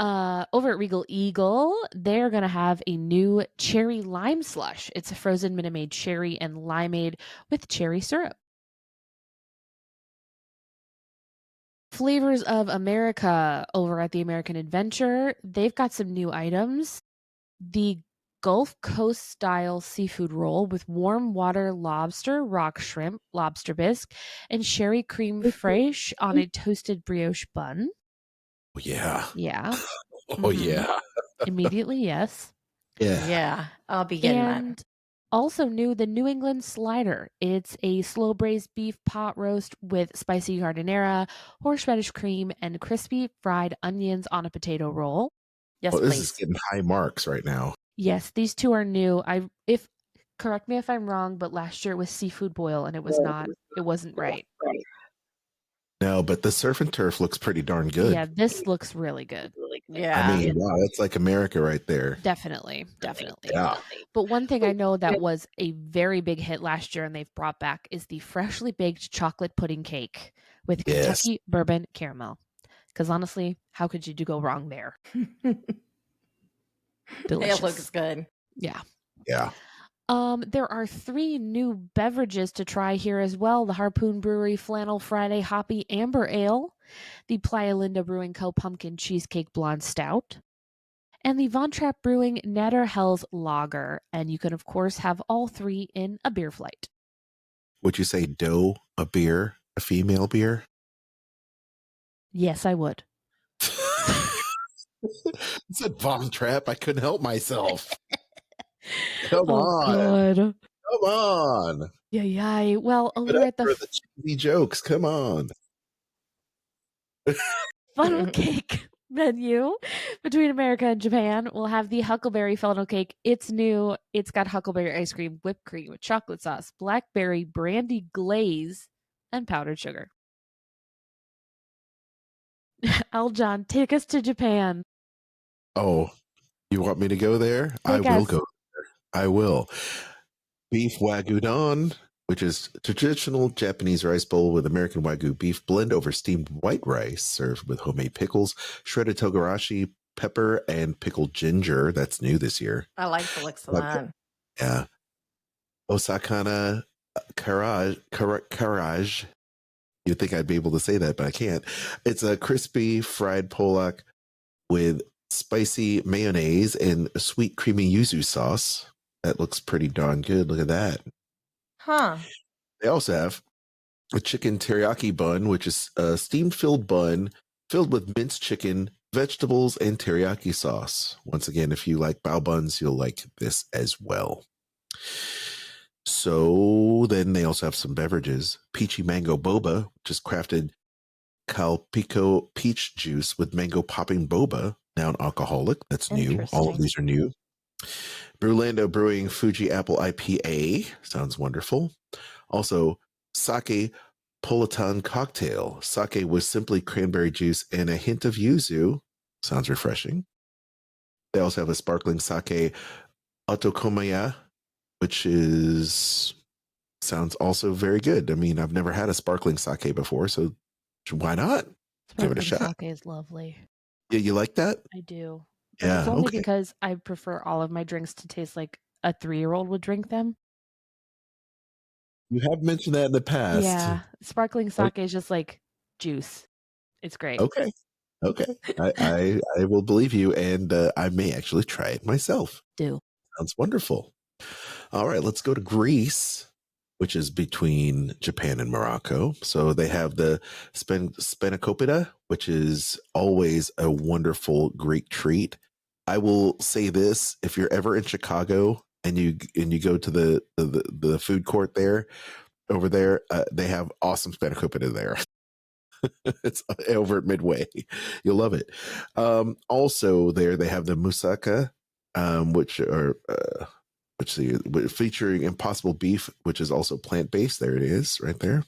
Over at Regal Eagle, they're going to have a new cherry lime slush. It's a frozen Minute Maid cherry and limeade with cherry syrup. Flavors of America over at the American Adventure, they've got some new items. The Gulf Coast style seafood roll with warm water lobster, rock shrimp, lobster bisque, and sherry cream fraiche on a toasted brioche bun. Oh, yeah. Yeah. Oh, yeah. Immediately, yes. Yeah, I'll be getting And that. also new, the New England slider. It's a slow braised beef pot roast with spicy jardinera, horseradish cream, and crispy fried onions on a potato roll. Yes, Well, please. this is getting high marks right now. Yes, these two are new. Correct me if I'm wrong, but last year it was seafood boil and it was not. It wasn't right. No, but the surf and turf looks pretty darn good. Yeah, this looks really good. Yeah. I mean, wow, that's like America right there. Definitely. Yeah. But one thing I know that was a very big hit last year and they've brought back is the freshly baked chocolate pudding cake with Yes. Kentucky bourbon caramel. Because honestly, how could you go wrong there? Delicious. It looks good. Yeah. Yeah. There are 3 new beverages to try here as well. The Harpoon Brewery Flannel Friday Hoppy Amber Ale, the Playa Linda Brewing Co. Pumpkin Cheesecake Blonde Stout, and the Von Trapp Brewing Natter Hells Lager. And you can, of course, have all 3 in a beer flight. Would you say doe, a beer, a female beer? Yes, I would. It said Von Trapp. I couldn't help myself. Come Oh, on. God. Come on. Yeah. Well, Give it over up at the for the cheesy jokes. Come on. funnel cake menu between America and Japan, we'll have the Huckleberry funnel cake. It's new. It's got huckleberry ice cream, whipped cream, chocolate sauce, blackberry brandy glaze, and powdered sugar. Aljon, take us to Japan. Oh, you want me to go there? I Take will us. go there. I will. Beef Wagyu Don, which is traditional Japanese rice bowl with American Wagyu beef blend over steamed white rice, served with homemade pickles, shredded togarashi, pepper, and pickled ginger. That's new this year. I like the looks of that. Yeah. Osakana Karaj. You'd think I'd be able to say that, but I can't. It's a crispy fried pollock with spicy mayonnaise and sweet creamy yuzu sauce. That looks pretty darn good. Look at that. Huh. They also have a chicken teriyaki bun, which is a steam filled bun filled with minced chicken, vegetables, and teriyaki sauce. Once again, if you like bao buns, you'll like this as well. So then they also have some beverages. Peachy Mango Boba, which is crafted Calpico peach juice with mango popping boba, non-alcoholic. That's new. All of these are new. Brewlando Brewing Fuji Apple IPA. Sounds wonderful. Also, Sake Politan Cocktail. Sake with simply cranberry juice and a hint of yuzu. Sounds refreshing. They also have a sparkling sake Otokomaya, which sounds also very good. I mean, I've never had a sparkling sake before, so why not? Give it a shot. Sake is lovely. Yeah, you like that? I do. But Yeah, it's only okay. because I prefer all of my drinks to taste like a 3-year-old would drink them. You have mentioned that in the past. Yeah, sparkling sake is just like juice. It's great. Okay. I will believe you, and I may actually try it myself. Do. Sounds wonderful. All right, let's go to Greece, which is between Japan and Morocco. So they have the spanakopita, which is always a wonderful Greek treat. I will say this: if you're ever in Chicago and you go to the food court there, over there, they have awesome spanakopita there. It's over at Midway. You'll love it. Also, there they have the moussaka, featuring impossible beef, which is also plant-based. There it is, right there.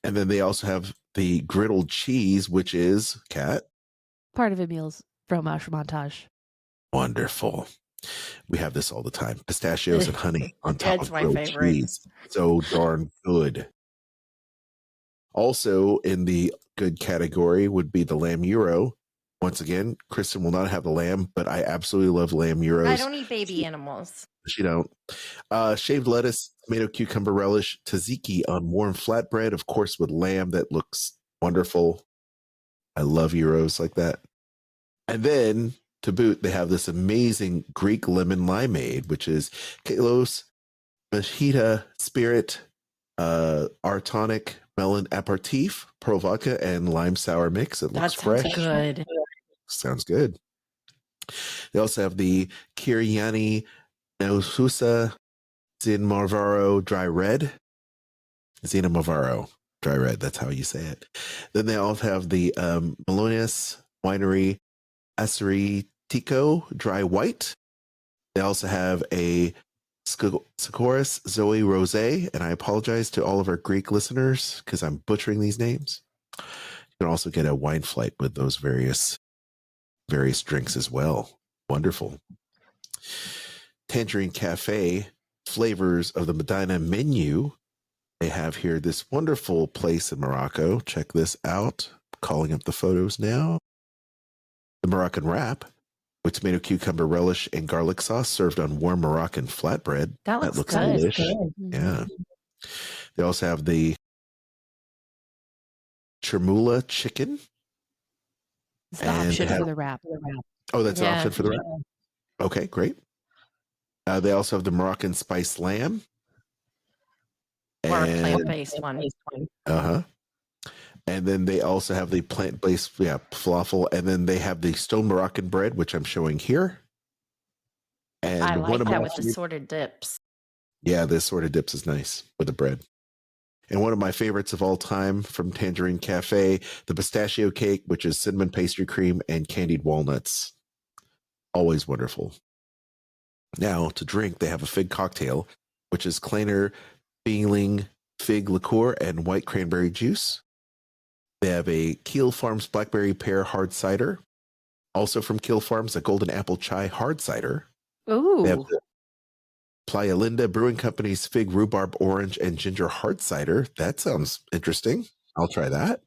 And then they also have the griddled cheese, which is Kat. Part of Emil's fromage montage. Wonderful. We have this all the time. Pistachios and honey on top That's of my grilled favorite. cheese. So darn good. Also in the good category would be the lamb gyro. Once again, Kristen will not have the lamb, but I absolutely love lamb gyros. I don't eat baby animals. She don't. Shaved lettuce, tomato, cucumber relish, tzatziki on warm flatbread, of course, with lamb. That looks wonderful. I love gyros like that. And then to boot, they have this amazing Greek lemon limeade, which is Kalos, Mojita Spirit, Artonic Melon Aperitif, Pearl Vodka, and Lime Sour Mix. It looks fresh. Good. Sounds good. They also have the Kiriani Naususa Zinmarvaro Dry Red. Zinamavaro Dry Red, that's how you say it. Then they also have the Melonius Winery Aceritico Dry White. They also have a Sikoris Zoe Rosé, and I apologize to all of our Greek listeners because I'm butchering these names. You can also get a wine flight with those various drinks as well. Wonderful. Tangerine Cafe, flavors of the Medina menu. They have here this wonderful place in Morocco. Check this out. Calling up the photos now. The Moroccan wrap with tomato, cucumber, relish, and garlic sauce served on warm Moroccan flatbread. That looks good. delish. Yeah. They also have the chermoula chicken. It's the option for the wrap. Oh, that's an Yeah. option for the wrap? Okay, great. They also have the Moroccan spice lamb. Or a And plant-based one. and then they also have the plant-based falafel, and then they have the stone Moroccan bread, which I'm showing here. And I one like of that my with the assorted dips. Yeah, the assorted dips is nice with the bread. And one of my favorites of all time from Tangerine Cafe, the pistachio cake, which is cinnamon pastry cream and candied walnuts. Always wonderful. Now, to drink, they have a fig cocktail, which is Kleiner Feeling fig liqueur and white cranberry juice. They have a Keel Farms blackberry pear hard cider. Also from Keel Farms, a golden apple chai hard cider. They have Ooh. the Playa Linda Brewing Company's fig rhubarb orange and ginger hard cider. That sounds interesting. I'll try that.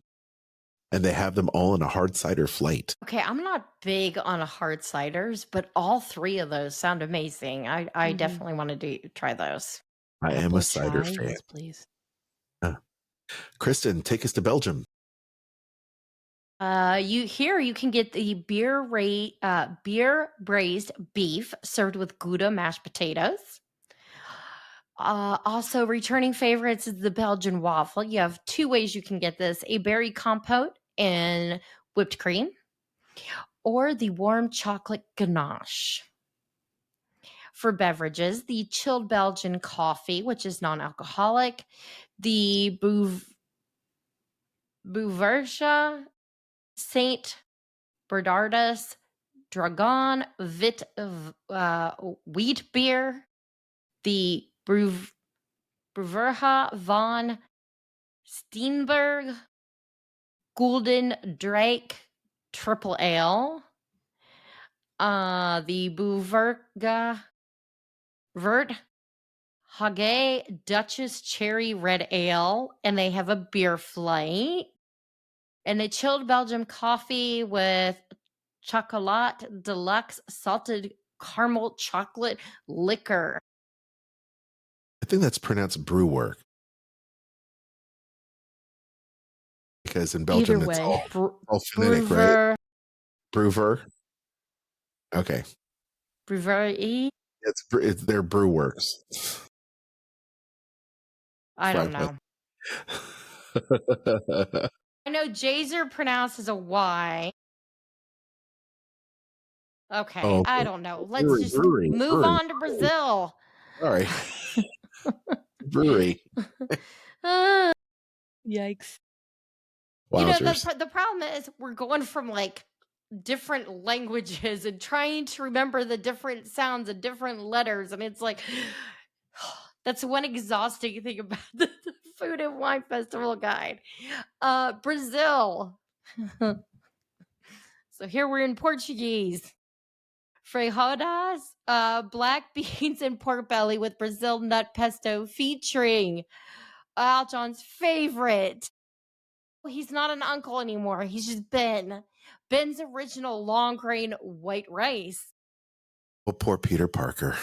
And they have them all in a hard cider flight. Okay, I'm not big on hard ciders, but all three of those sound amazing. I definitely want to try those. I am Apple a cider chai, fan. yes, please. Kristen, take us to Belgium. You can get the beer braised beef served with Gouda mashed potatoes. Also, returning favorites is the Belgian waffle. You have two ways you can get this: a berry compote and whipped cream, or the warm chocolate ganache. For beverages, the chilled Belgian coffee, which is non-alcoholic, the Bouverge, Saint Bernardus, Dragon, wheat beer, the Bruverha von Steenberg, Gulden Drake Triple Ale, the Bouverga Vert Hage Duchess Cherry Red Ale, and they have a beer flight. And a chilled Belgium coffee with Chocolat Deluxe salted caramel chocolate liquor. I think that's pronounced brew work. Because in Belgium, Either it's way. all phonetic, right? Brewer. Okay. Brewery? It's their brew works. I don't know. I know Jazer pronounces a Y. Okay, Oh, I don't know. Let's brewery, just brewery, move brewery. on to Brazil. All right. Brewery. Yikes. You know, Wowzers. the problem is we're going from like different languages and trying to remember the different sounds and different letters. And it's like, that's one exhausting thing about the Food and Wine Festival guide. Brazil. So here we're in Portuguese. Frijoles, black beans and pork belly with Brazil nut pesto featuring Aljon's favorite. He's not an uncle anymore. He's just Ben. Ben's original long grain white rice. Oh, poor Peter Parker.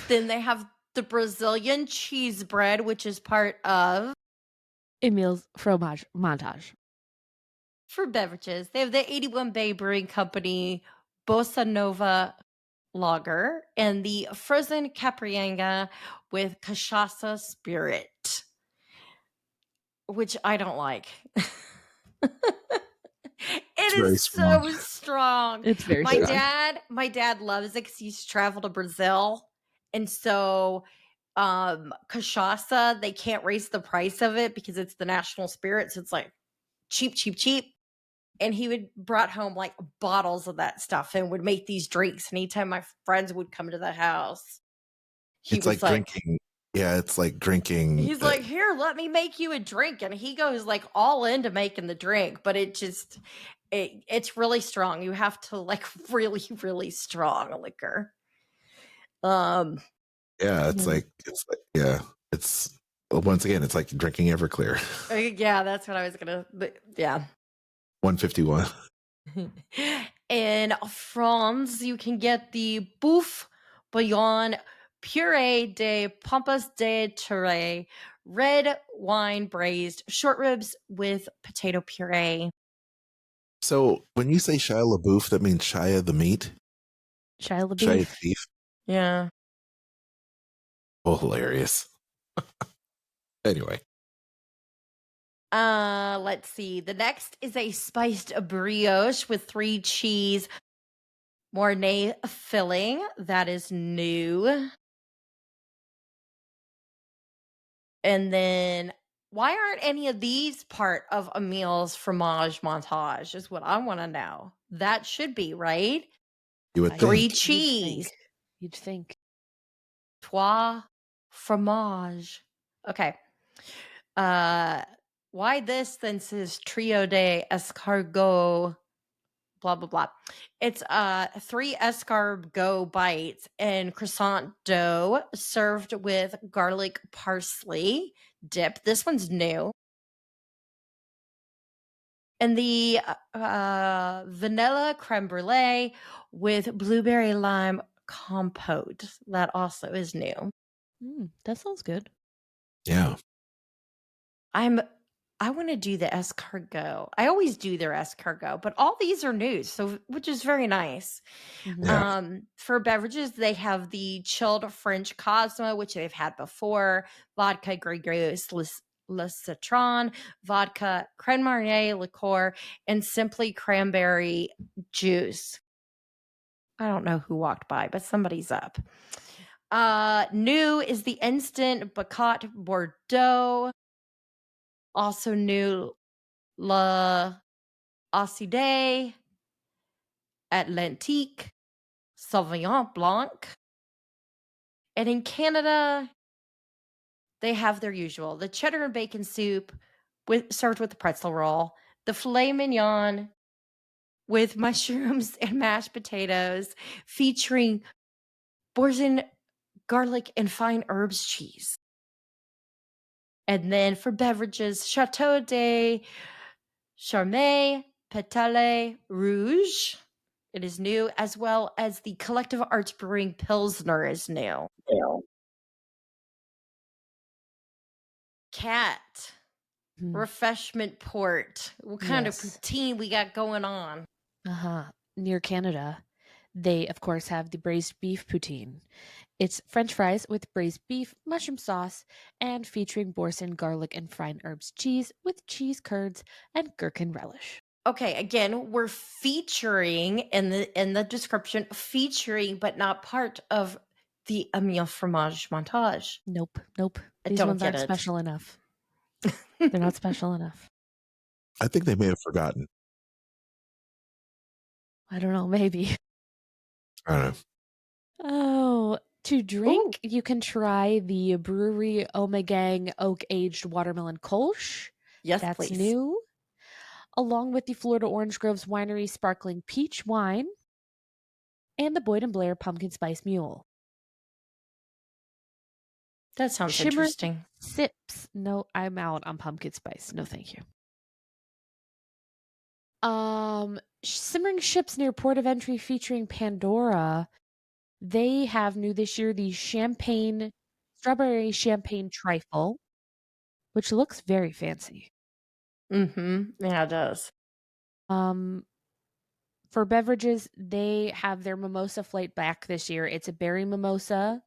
Then they have the Brazilian cheese bread, which is part of Emil's fromage montage. For beverages, they have the 81 Bay Brewing Company Bossa Nova Lager and the frozen Caprianga with cachaça spirit, which I don't like. It is so strong. It's very strong. My dad loves it because he's traveled to Brazil, and so cachaça, they can't raise the price of it because it's the national spirit, so it's like cheap. And he would brought home like bottles of that stuff and would make these drinks. And anytime my friends would come to the house, he It's was like drinking Yeah, it's like drinking. He's like, here, let me make you a drink. And he goes like all into making the drink, but it's really strong. You have to like really, really strong liquor. Yeah, it's like yeah, it's once again, it's like drinking Everclear. Yeah, that's what I was gonna. Yeah. 151. In France, you can get the Bouffe Bouillon Purée de Pampas de Terre, red wine braised short ribs with potato puree. So when you say Shia LaBeouf, that means Shia the meat? Shia Shia LaBeouf. the beef? Yeah. Oh, hilarious. Anyway. Let's see. The next is a spiced brioche with 3 cheese Mornay filling. That is new. And then why aren't any of these part of a meal's fromage montage is what I want to know. That should be, right? You would 3 think. cheese. You'd think. Trois fromage. Okay. Why this then says trio de escargot blah blah blah. It's 3 escargot bites and croissant dough served with garlic parsley dip. This one's new. And the vanilla creme brulee with blueberry lime compote. That also is new. That sounds good. Yeah. I want to do the escargot. I always do their escargot, but all these are new, so which is very nice. Yeah. For beverages, they have the chilled French Cosmo, which they've had before, vodka Grey Goose Le Citron, vodka Creme Marnier liqueur, and simply cranberry juice. I don't know who walked by, but somebody's up. New is the instant EPCOT Bordeaux. Also new, La Acide, Atlantique, Sauvignon Blanc. And in Canada, they have their usual, the cheddar and bacon soup served with the pretzel roll, the filet mignon with mushrooms and mashed potatoes, featuring boursin, garlic, and fine herbs cheese. And then for beverages, Chateau de Charme, Pétale Rouge. It is new, as well as the Collective Arts Brewing Pilsner is new. Cat. Refreshment port. What kind of poutine we got going on? Near Canada, they of course have the braised beef poutine. It's French fries with braised beef, mushroom sauce, and featuring boursin, garlic, and fine herbs cheese with cheese curds and gherkin relish. Okay, again, we're featuring in the description, featuring but not part of the Amiens fromage montage. Nope. These don't ones get aren't it. special enough. They're not special enough. I think they may have forgotten. I don't know, maybe. I don't know. Oh, to drink, you can try the brewery Omegang oak aged watermelon kolsch. Yes, That's please. new. Along with the Florida Orange Groves Winery sparkling peach wine and the Boyd and Blair pumpkin spice mule. That sounds Shimmer interesting. sips. No, I'm out on pumpkin spice. No, thank you. Simmering ships near port of entry featuring Pandora. They have new this year the strawberry champagne trifle, which looks very fancy. Yeah, it does. For beverages, they have their mimosa flight back this year. It's a berry mimosa,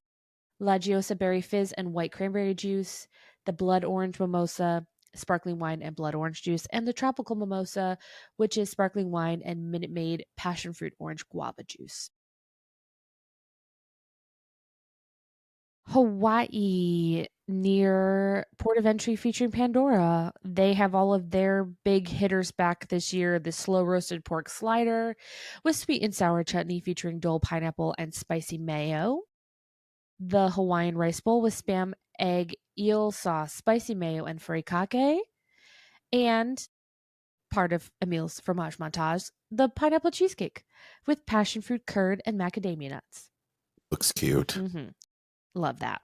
La Giosa berry fizz, and white cranberry juice, the blood orange mimosa, sparkling wine and blood orange juice, and the tropical mimosa, which is sparkling wine and Minute Maid passion fruit orange guava juice. Hawaii, near port of entry featuring Pandora. They have all of their big hitters back this year. The slow roasted pork slider with sweet and sour chutney featuring Dole pineapple and spicy mayo. the Hawaiian rice bowl with spam, egg, eel sauce, spicy mayo, and furikake. And part of Emil's fromage montage, the pineapple cheesecake with passion fruit curd and macadamia nuts. Looks cute. Mm-hmm. Love that.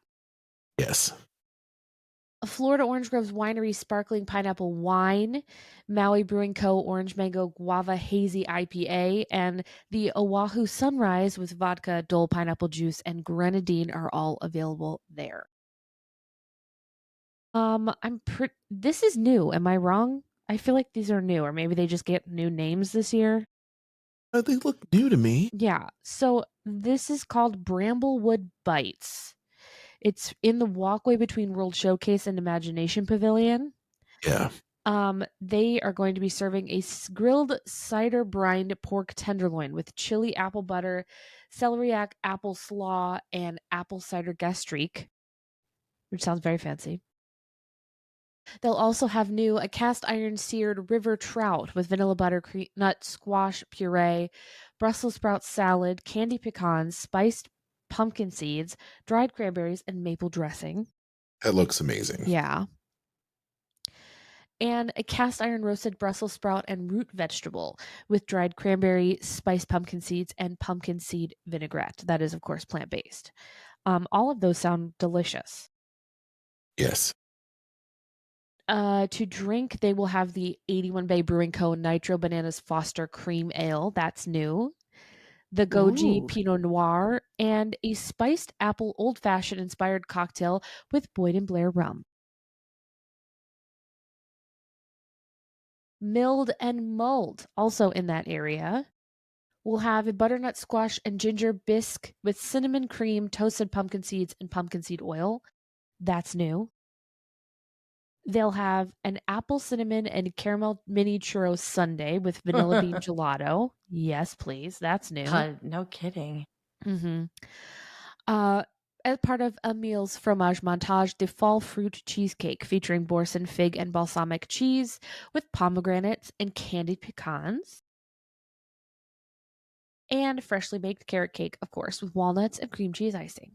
Yes. Florida Orange Grove's Winery Sparkling Pineapple Wine, Maui Brewing Co. Orange Mango Guava Hazy IPA, and the Oahu Sunrise with vodka, Dole Pineapple Juice, and grenadine are all available there. This is new. Am I wrong? I feel like these are new, or maybe they just get new names this year. They look new to me. Yeah. So this is called Bramblewood Bites. It's in the walkway between World Showcase and Imagination Pavilion. Yeah. They are going to be serving a grilled cider brined pork tenderloin with chili apple butter, celeriac apple slaw, and apple cider gastrique, which sounds very fancy. They'll also have a cast iron seared river trout with vanilla butternut squash puree, Brussels sprout salad, candy pecans, spiced pumpkin seeds, dried cranberries, and maple dressing. That looks amazing. Yeah. And a cast iron roasted Brussels sprout and root vegetable with dried cranberry, spiced pumpkin seeds, and pumpkin seed vinaigrette. That is, of course, plant based. All of those sound delicious. Yes. To drink, they will have the 81 Bay Brewing Co. Nitro Bananas Foster Cream Ale. That's new. The Goji Ooh. Pinot Noir and a spiced apple old fashioned inspired cocktail with Boyd and Blair rum. Milled and Mulled, also in that area. We'll have a butternut squash and ginger bisque with cinnamon cream, toasted pumpkin seeds, and pumpkin seed oil. That's new. They'll have an apple cinnamon and caramel mini churros sundae with vanilla bean gelato. Yes, please. That's new. No kidding. Mm-hmm. As part of Emil's fromage montage, the fall fruit cheesecake featuring Boursin fig and balsamic cheese with pomegranates and candied pecans. And freshly baked carrot cake, of course, with walnuts and cream cheese icing.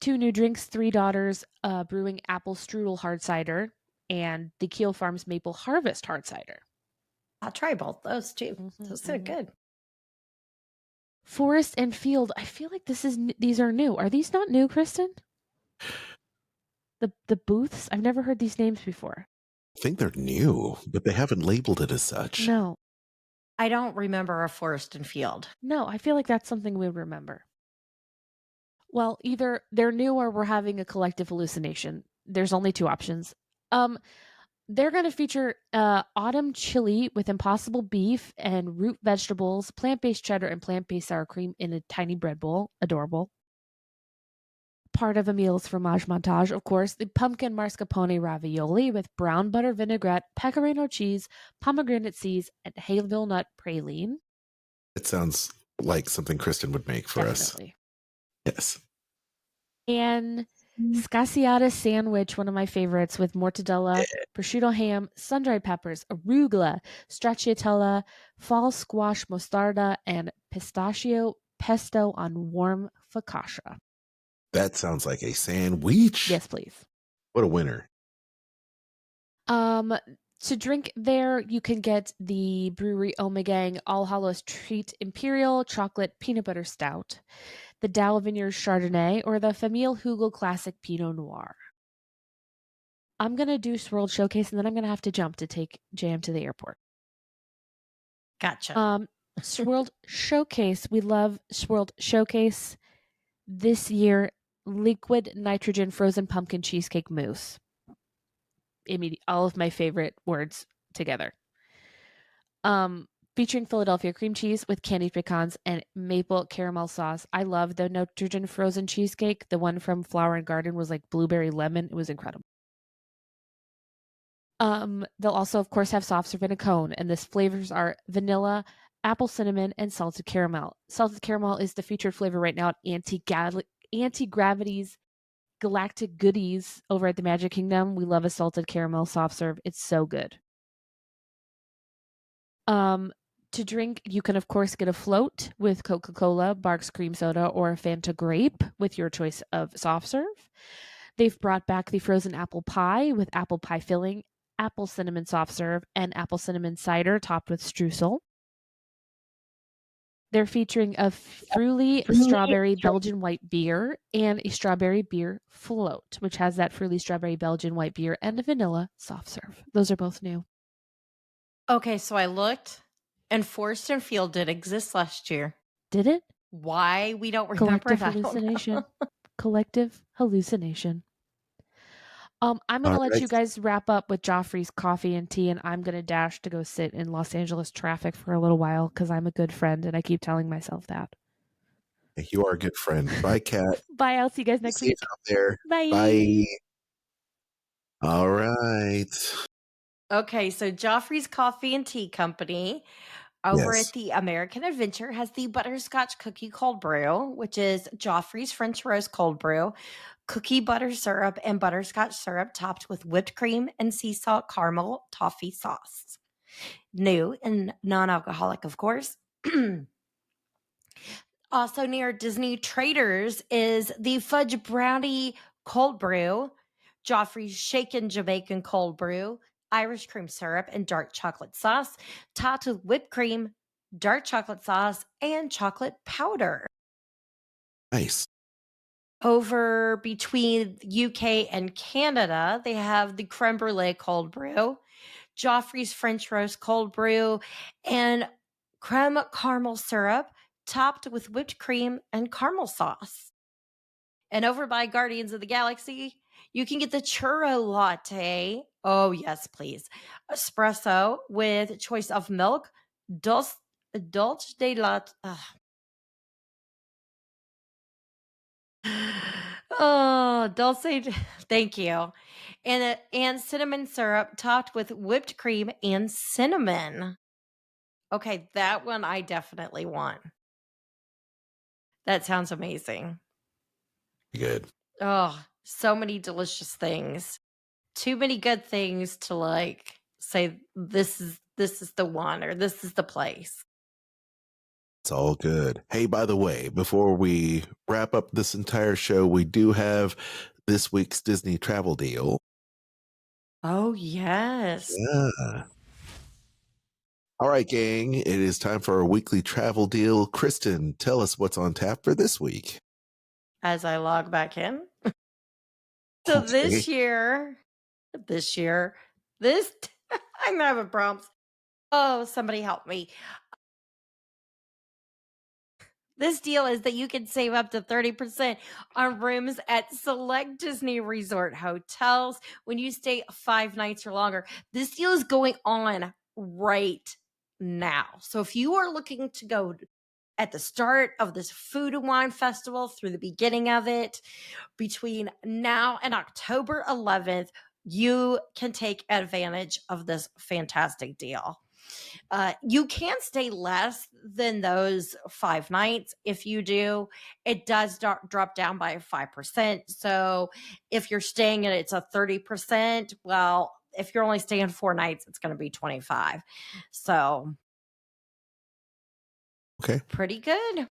2 new drinks, 3 Daughters Brewing Apple Strudel Hard Cider and the Keel Farms Maple Harvest Hard Cider. I'll try both those too. Those are good. Forest and Field. I feel like these are new. Are these not new, Kristen? The booths? I've never heard these names before. I think they're new, but they haven't labeled it as such. No. I don't remember a Forest and Field. No, I feel like that's something we would remember. Well, either they're new or we're having a collective hallucination. There's only 2 options. They're going to feature autumn chili with impossible beef and root vegetables, plant-based cheddar, and plant-based sour cream in a tiny bread bowl. Adorable. Part of Emil's fromage montage, of course, the pumpkin mascarpone ravioli with brown butter vinaigrette, pecorino cheese, pomegranate seeds, and hazelnut praline. It sounds like something Kristen would make for Definitely. us. Yes. And scasiata sandwich, one of my favorites, with mortadella, prosciutto ham, sun-dried peppers, arugula, stracciatella, fall squash mostarda, and pistachio pesto on warm focaccia. That sounds like a sandwich. Yes, please. What a winner. To drink there, you can get the Brewery Omegang All Hallows Treat Imperial Chocolate Peanut Butter Stout, the Dow Vineyards Chardonnay, or the Famille Hugel Classic Pinot Noir. I'm going to do Swirled Showcase, and then I'm going to have to jump to take Jam to the airport. Gotcha. Swirled Showcase. We love Swirled Showcase. This year, liquid nitrogen frozen pumpkin cheesecake mousse. All of my favorite words together. Featuring Philadelphia cream cheese with candied pecans and maple caramel sauce. I love the nitrogen frozen cheesecake. The one from Flower and Garden was like blueberry lemon. It was incredible. They'll also, of course, have soft serve in a cone, and the flavors are vanilla, apple cinnamon, and salted caramel. Salted caramel is the featured flavor right now at Anti-Gravity's Galactic Goodies over at the Magic Kingdom. We love a salted caramel soft serve. It's so good. To drink, you can, of course, get a float with Coca-Cola, Barq's Cream Soda, or a Fanta Grape with your choice of soft serve. They've brought back the frozen apple pie with apple pie filling, apple cinnamon soft serve, and apple cinnamon cider topped with streusel. They're featuring a Fruity strawberry Belgian white beer and a strawberry beer float, which has that Fruity strawberry Belgian white beer and a vanilla soft serve. Those are both new. Okay, so I looked, and Forest and Field did exist last year. Did it? Why we don't remember Collective it, I don't hallucination. know. Collective hallucination. I'm going to All let right. you guys wrap up with Joffrey's coffee and tea, and I'm going to dash to go sit in Los Angeles traffic for a little while because I'm a good friend, and I keep telling myself that. You are a good friend. Bye, Kat. Bye. I'll see you guys Be next safe week. out there. Bye. Bye. All right. Okay, so Joffrey's Coffee and Tea Company over Yes. at the American Adventure has the butterscotch cookie cold brew, which is Joffrey's French roast cold brew, cookie butter syrup, and butterscotch syrup topped with whipped cream and sea salt caramel toffee sauce. New and non-alcoholic, of course. Also near Disney Traders is the Fudge Brownie Cold Brew, Joffrey's Shaken Jamaican Cold Brew, Irish cream syrup, and dark chocolate sauce, topped with whipped cream, dark chocolate sauce, and chocolate powder. Nice. Over between UK and Canada, they have the Creme Brulee Cold Brew, Joffrey's French Roast Cold Brew, and creme caramel syrup topped with whipped cream and caramel sauce. And over by Guardians of the Galaxy, you can get the churro latte. Oh, yes, please. Espresso with choice of milk, dulce de latte. Oh, dulce. Thank you. And cinnamon syrup topped with whipped cream and cinnamon. Okay, that one I definitely want. That sounds amazing. Good. Oh, so many delicious things. Too many good things to like say this is the one or this is the place. It's all good. Hey, by the way, before we wrap up this entire show, we do have this week's Disney travel deal. Oh, yes. Yeah. All right, gang. It is time for our weekly travel deal. Kristen, tell us what's on tap for this week. As I log back in. So Okay. this year, this I'm having problems. Oh, somebody help me. This deal is that you can save up to 30% on rooms at select Disney resort hotels when you stay 5 nights or longer. This deal is going on right now. So if you are looking to go at the start of this food and wine festival through the beginning of it, between now and October 11th, you can take advantage of this fantastic deal. You can stay less than those 5 nights. If you do, it does drop down by 5%. So if you're staying and it's a 30%, well, if you're only staying 4 nights, it's going to be 25. So Okay. pretty good.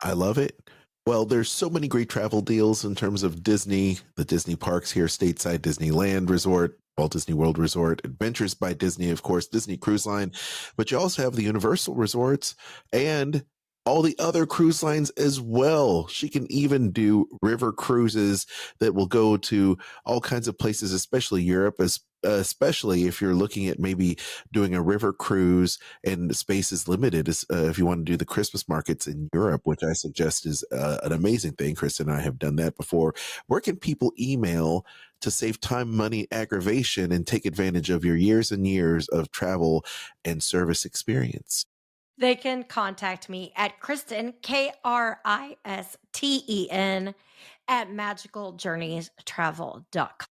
I love it. Well, there's so many great travel deals in terms of Disney, the Disney parks here, stateside Disneyland Resort, Walt Disney World Resort, Adventures by Disney, of course, Disney Cruise Line, but you also have the Universal Resorts and all the other cruise lines as well. She can even do river cruises that will go to all kinds of places, especially Europe, especially if you're looking at maybe doing a river cruise and space is limited. If you want to do the Christmas markets in Europe, which I suggest is an amazing thing. Kristen and I have done that before. Where can people email to save time, money, aggravation, and take advantage of your years and years of travel and service experience? They can contact me at Kristen, Kristen, at magicaljourneystravel.com.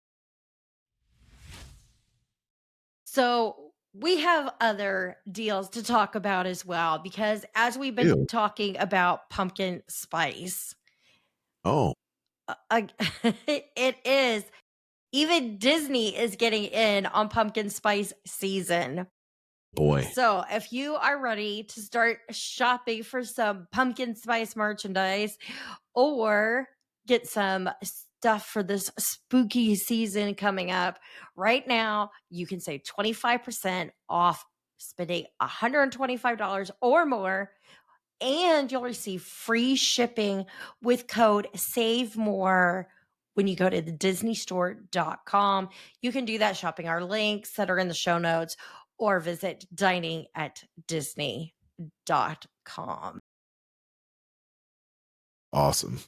So we have other deals to talk about as well, because as we've been Ew. talking about pumpkin spice, Oh, it is, even Disney is getting in on pumpkin spice season. Boy. So if you are ready to start shopping for some pumpkin spice merchandise or get some stuff for this spooky season coming up, right now you can save 25% off spending $125 or more, and you'll receive free shipping with code SAVEMORE when you go to the disneystore.com. You can do that shopping our links that are in the show notes or visit diningatdisney.com. Awesome.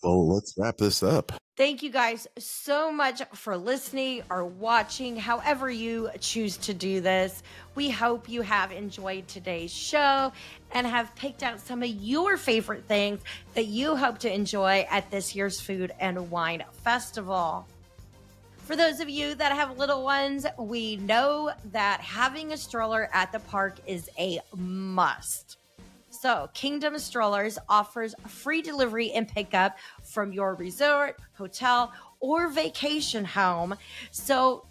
Well, let's wrap this up. Thank you guys so much for listening or watching, however you choose to do this. We hope you have enjoyed today's show and have picked out some of your favorite things that you hope to enjoy at this year's Food and Wine Festival. For those of you that have little ones, we know that having a stroller at the park is a must. So Kingdom Strollers offers free delivery and pickup from your resort, hotel, or vacation home. So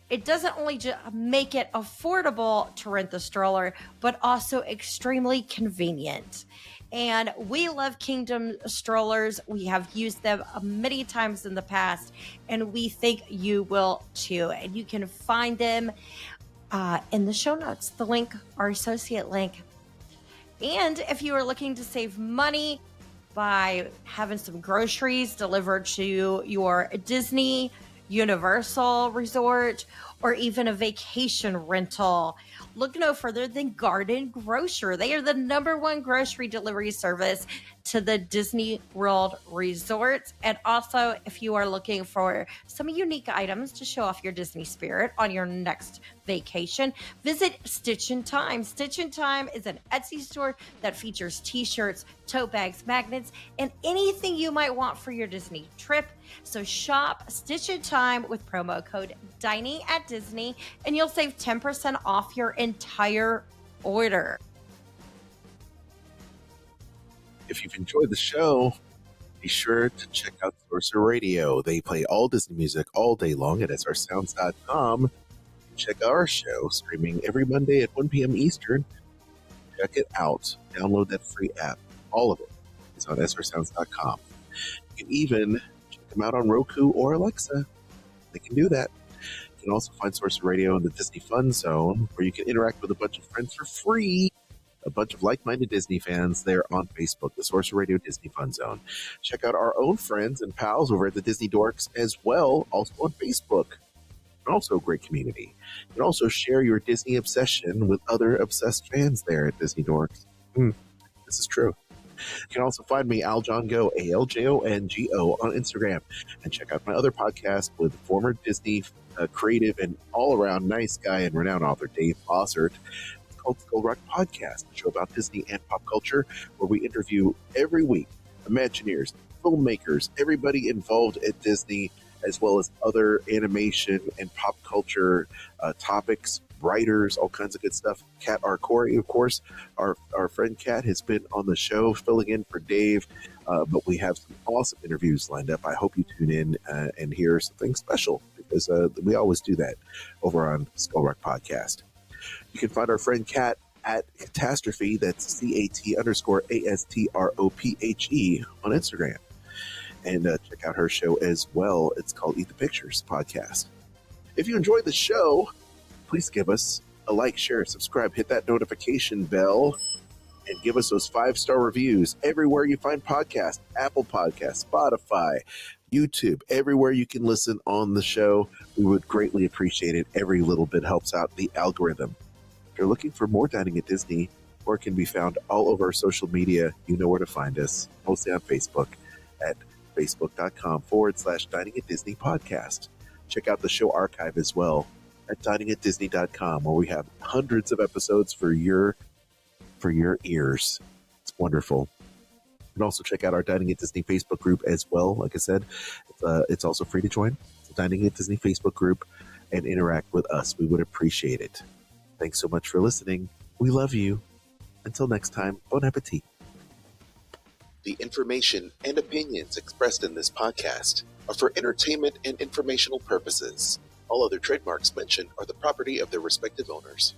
it doesn't only just make it affordable to rent the stroller, but also extremely convenient. And we love Kingdom Strollers. We have used them many times in the past, and we think you will too. And you can find them in the show notes, the link, our associate link. And if you are looking to save money by having some groceries delivered to your Disney, Universal resort, or even a vacation rental, look no further than Garden Grocer. They are the #1 grocery delivery service to the Disney World resorts. And also, if you are looking for some unique items to show off your Disney spirit on your next vacation, visit Stitch in Time. Stitch in Time is an Etsy store that features t-shirts, tote bags, magnets, and anything you might want for your Disney trip. So shop Stitch in Time with promo code Dining at Disney, and you'll save 10% off your entire order. If you've enjoyed the show, be sure to check out Sorcerer Radio. They play all Disney music all day long at srsounds.com. Check out our show streaming every Monday at 1 p.m. Eastern. Check it out. Download that free app. All of it is on srsounds.com. You can even check them out on Roku or Alexa. They can do that. You can also find Sorcerer Radio in the Disney Fun Zone, where you can interact with a bunch of friends for free. A bunch of like-minded Disney fans there on Facebook, the Sorcerer Radio Disney Fun Zone. Check out our own friends and pals over at the Disney Dorks as well, also on Facebook. Also a great community. You can also share your Disney obsession with other obsessed fans there at Disney Dorks. This is true. You can also find me, Aljon Go, ALJONGO, on Instagram. And check out my other podcast with former Disney creative and all-around nice guy and renowned author Dave Bossert. It's called Skull Rock Podcast, a show about Disney and pop culture, where we interview every week Imagineers, filmmakers, everybody involved at Disney, as well as other animation and pop culture topics, writers, all kinds of good stuff. Kat Arcori, of course, our friend Kat has been on the show filling in for Dave, but we have some awesome interviews lined up. I hope you tune in and hear something special, because we always do that over on Skull Rock Podcast. You can find our friend Kat at Catastrophe, that's CAT_ASTROPHE on Instagram. And check out her show as well. It's called Eat the Pictures Podcast. If you enjoyed the show, please give us a like, share, subscribe, hit that notification bell, and give us those 5-star reviews everywhere you find podcasts, Apple Podcasts, Spotify, YouTube, everywhere you can listen on the show. We would greatly appreciate it. Every little bit helps out the algorithm. If you're looking for more Dining at Disney, or it can be found all over our social media, you know where to find us, mostly on Facebook at facebook.com/Dining at Disney podcast. Check out the show archive as well at diningatdisney.com, where we have hundreds of episodes for your ears. It's wonderful. You can also check out our Dining at Disney Facebook group as well. Like I said, it's also free to join. It's the Dining at Disney Facebook group, and interact with us. We would appreciate it. Thanks so much for listening. We love you. Until next time, bon appetit. The information and opinions expressed in this podcast are for entertainment and informational purposes All other trademarks mentioned are the property of their respective owners.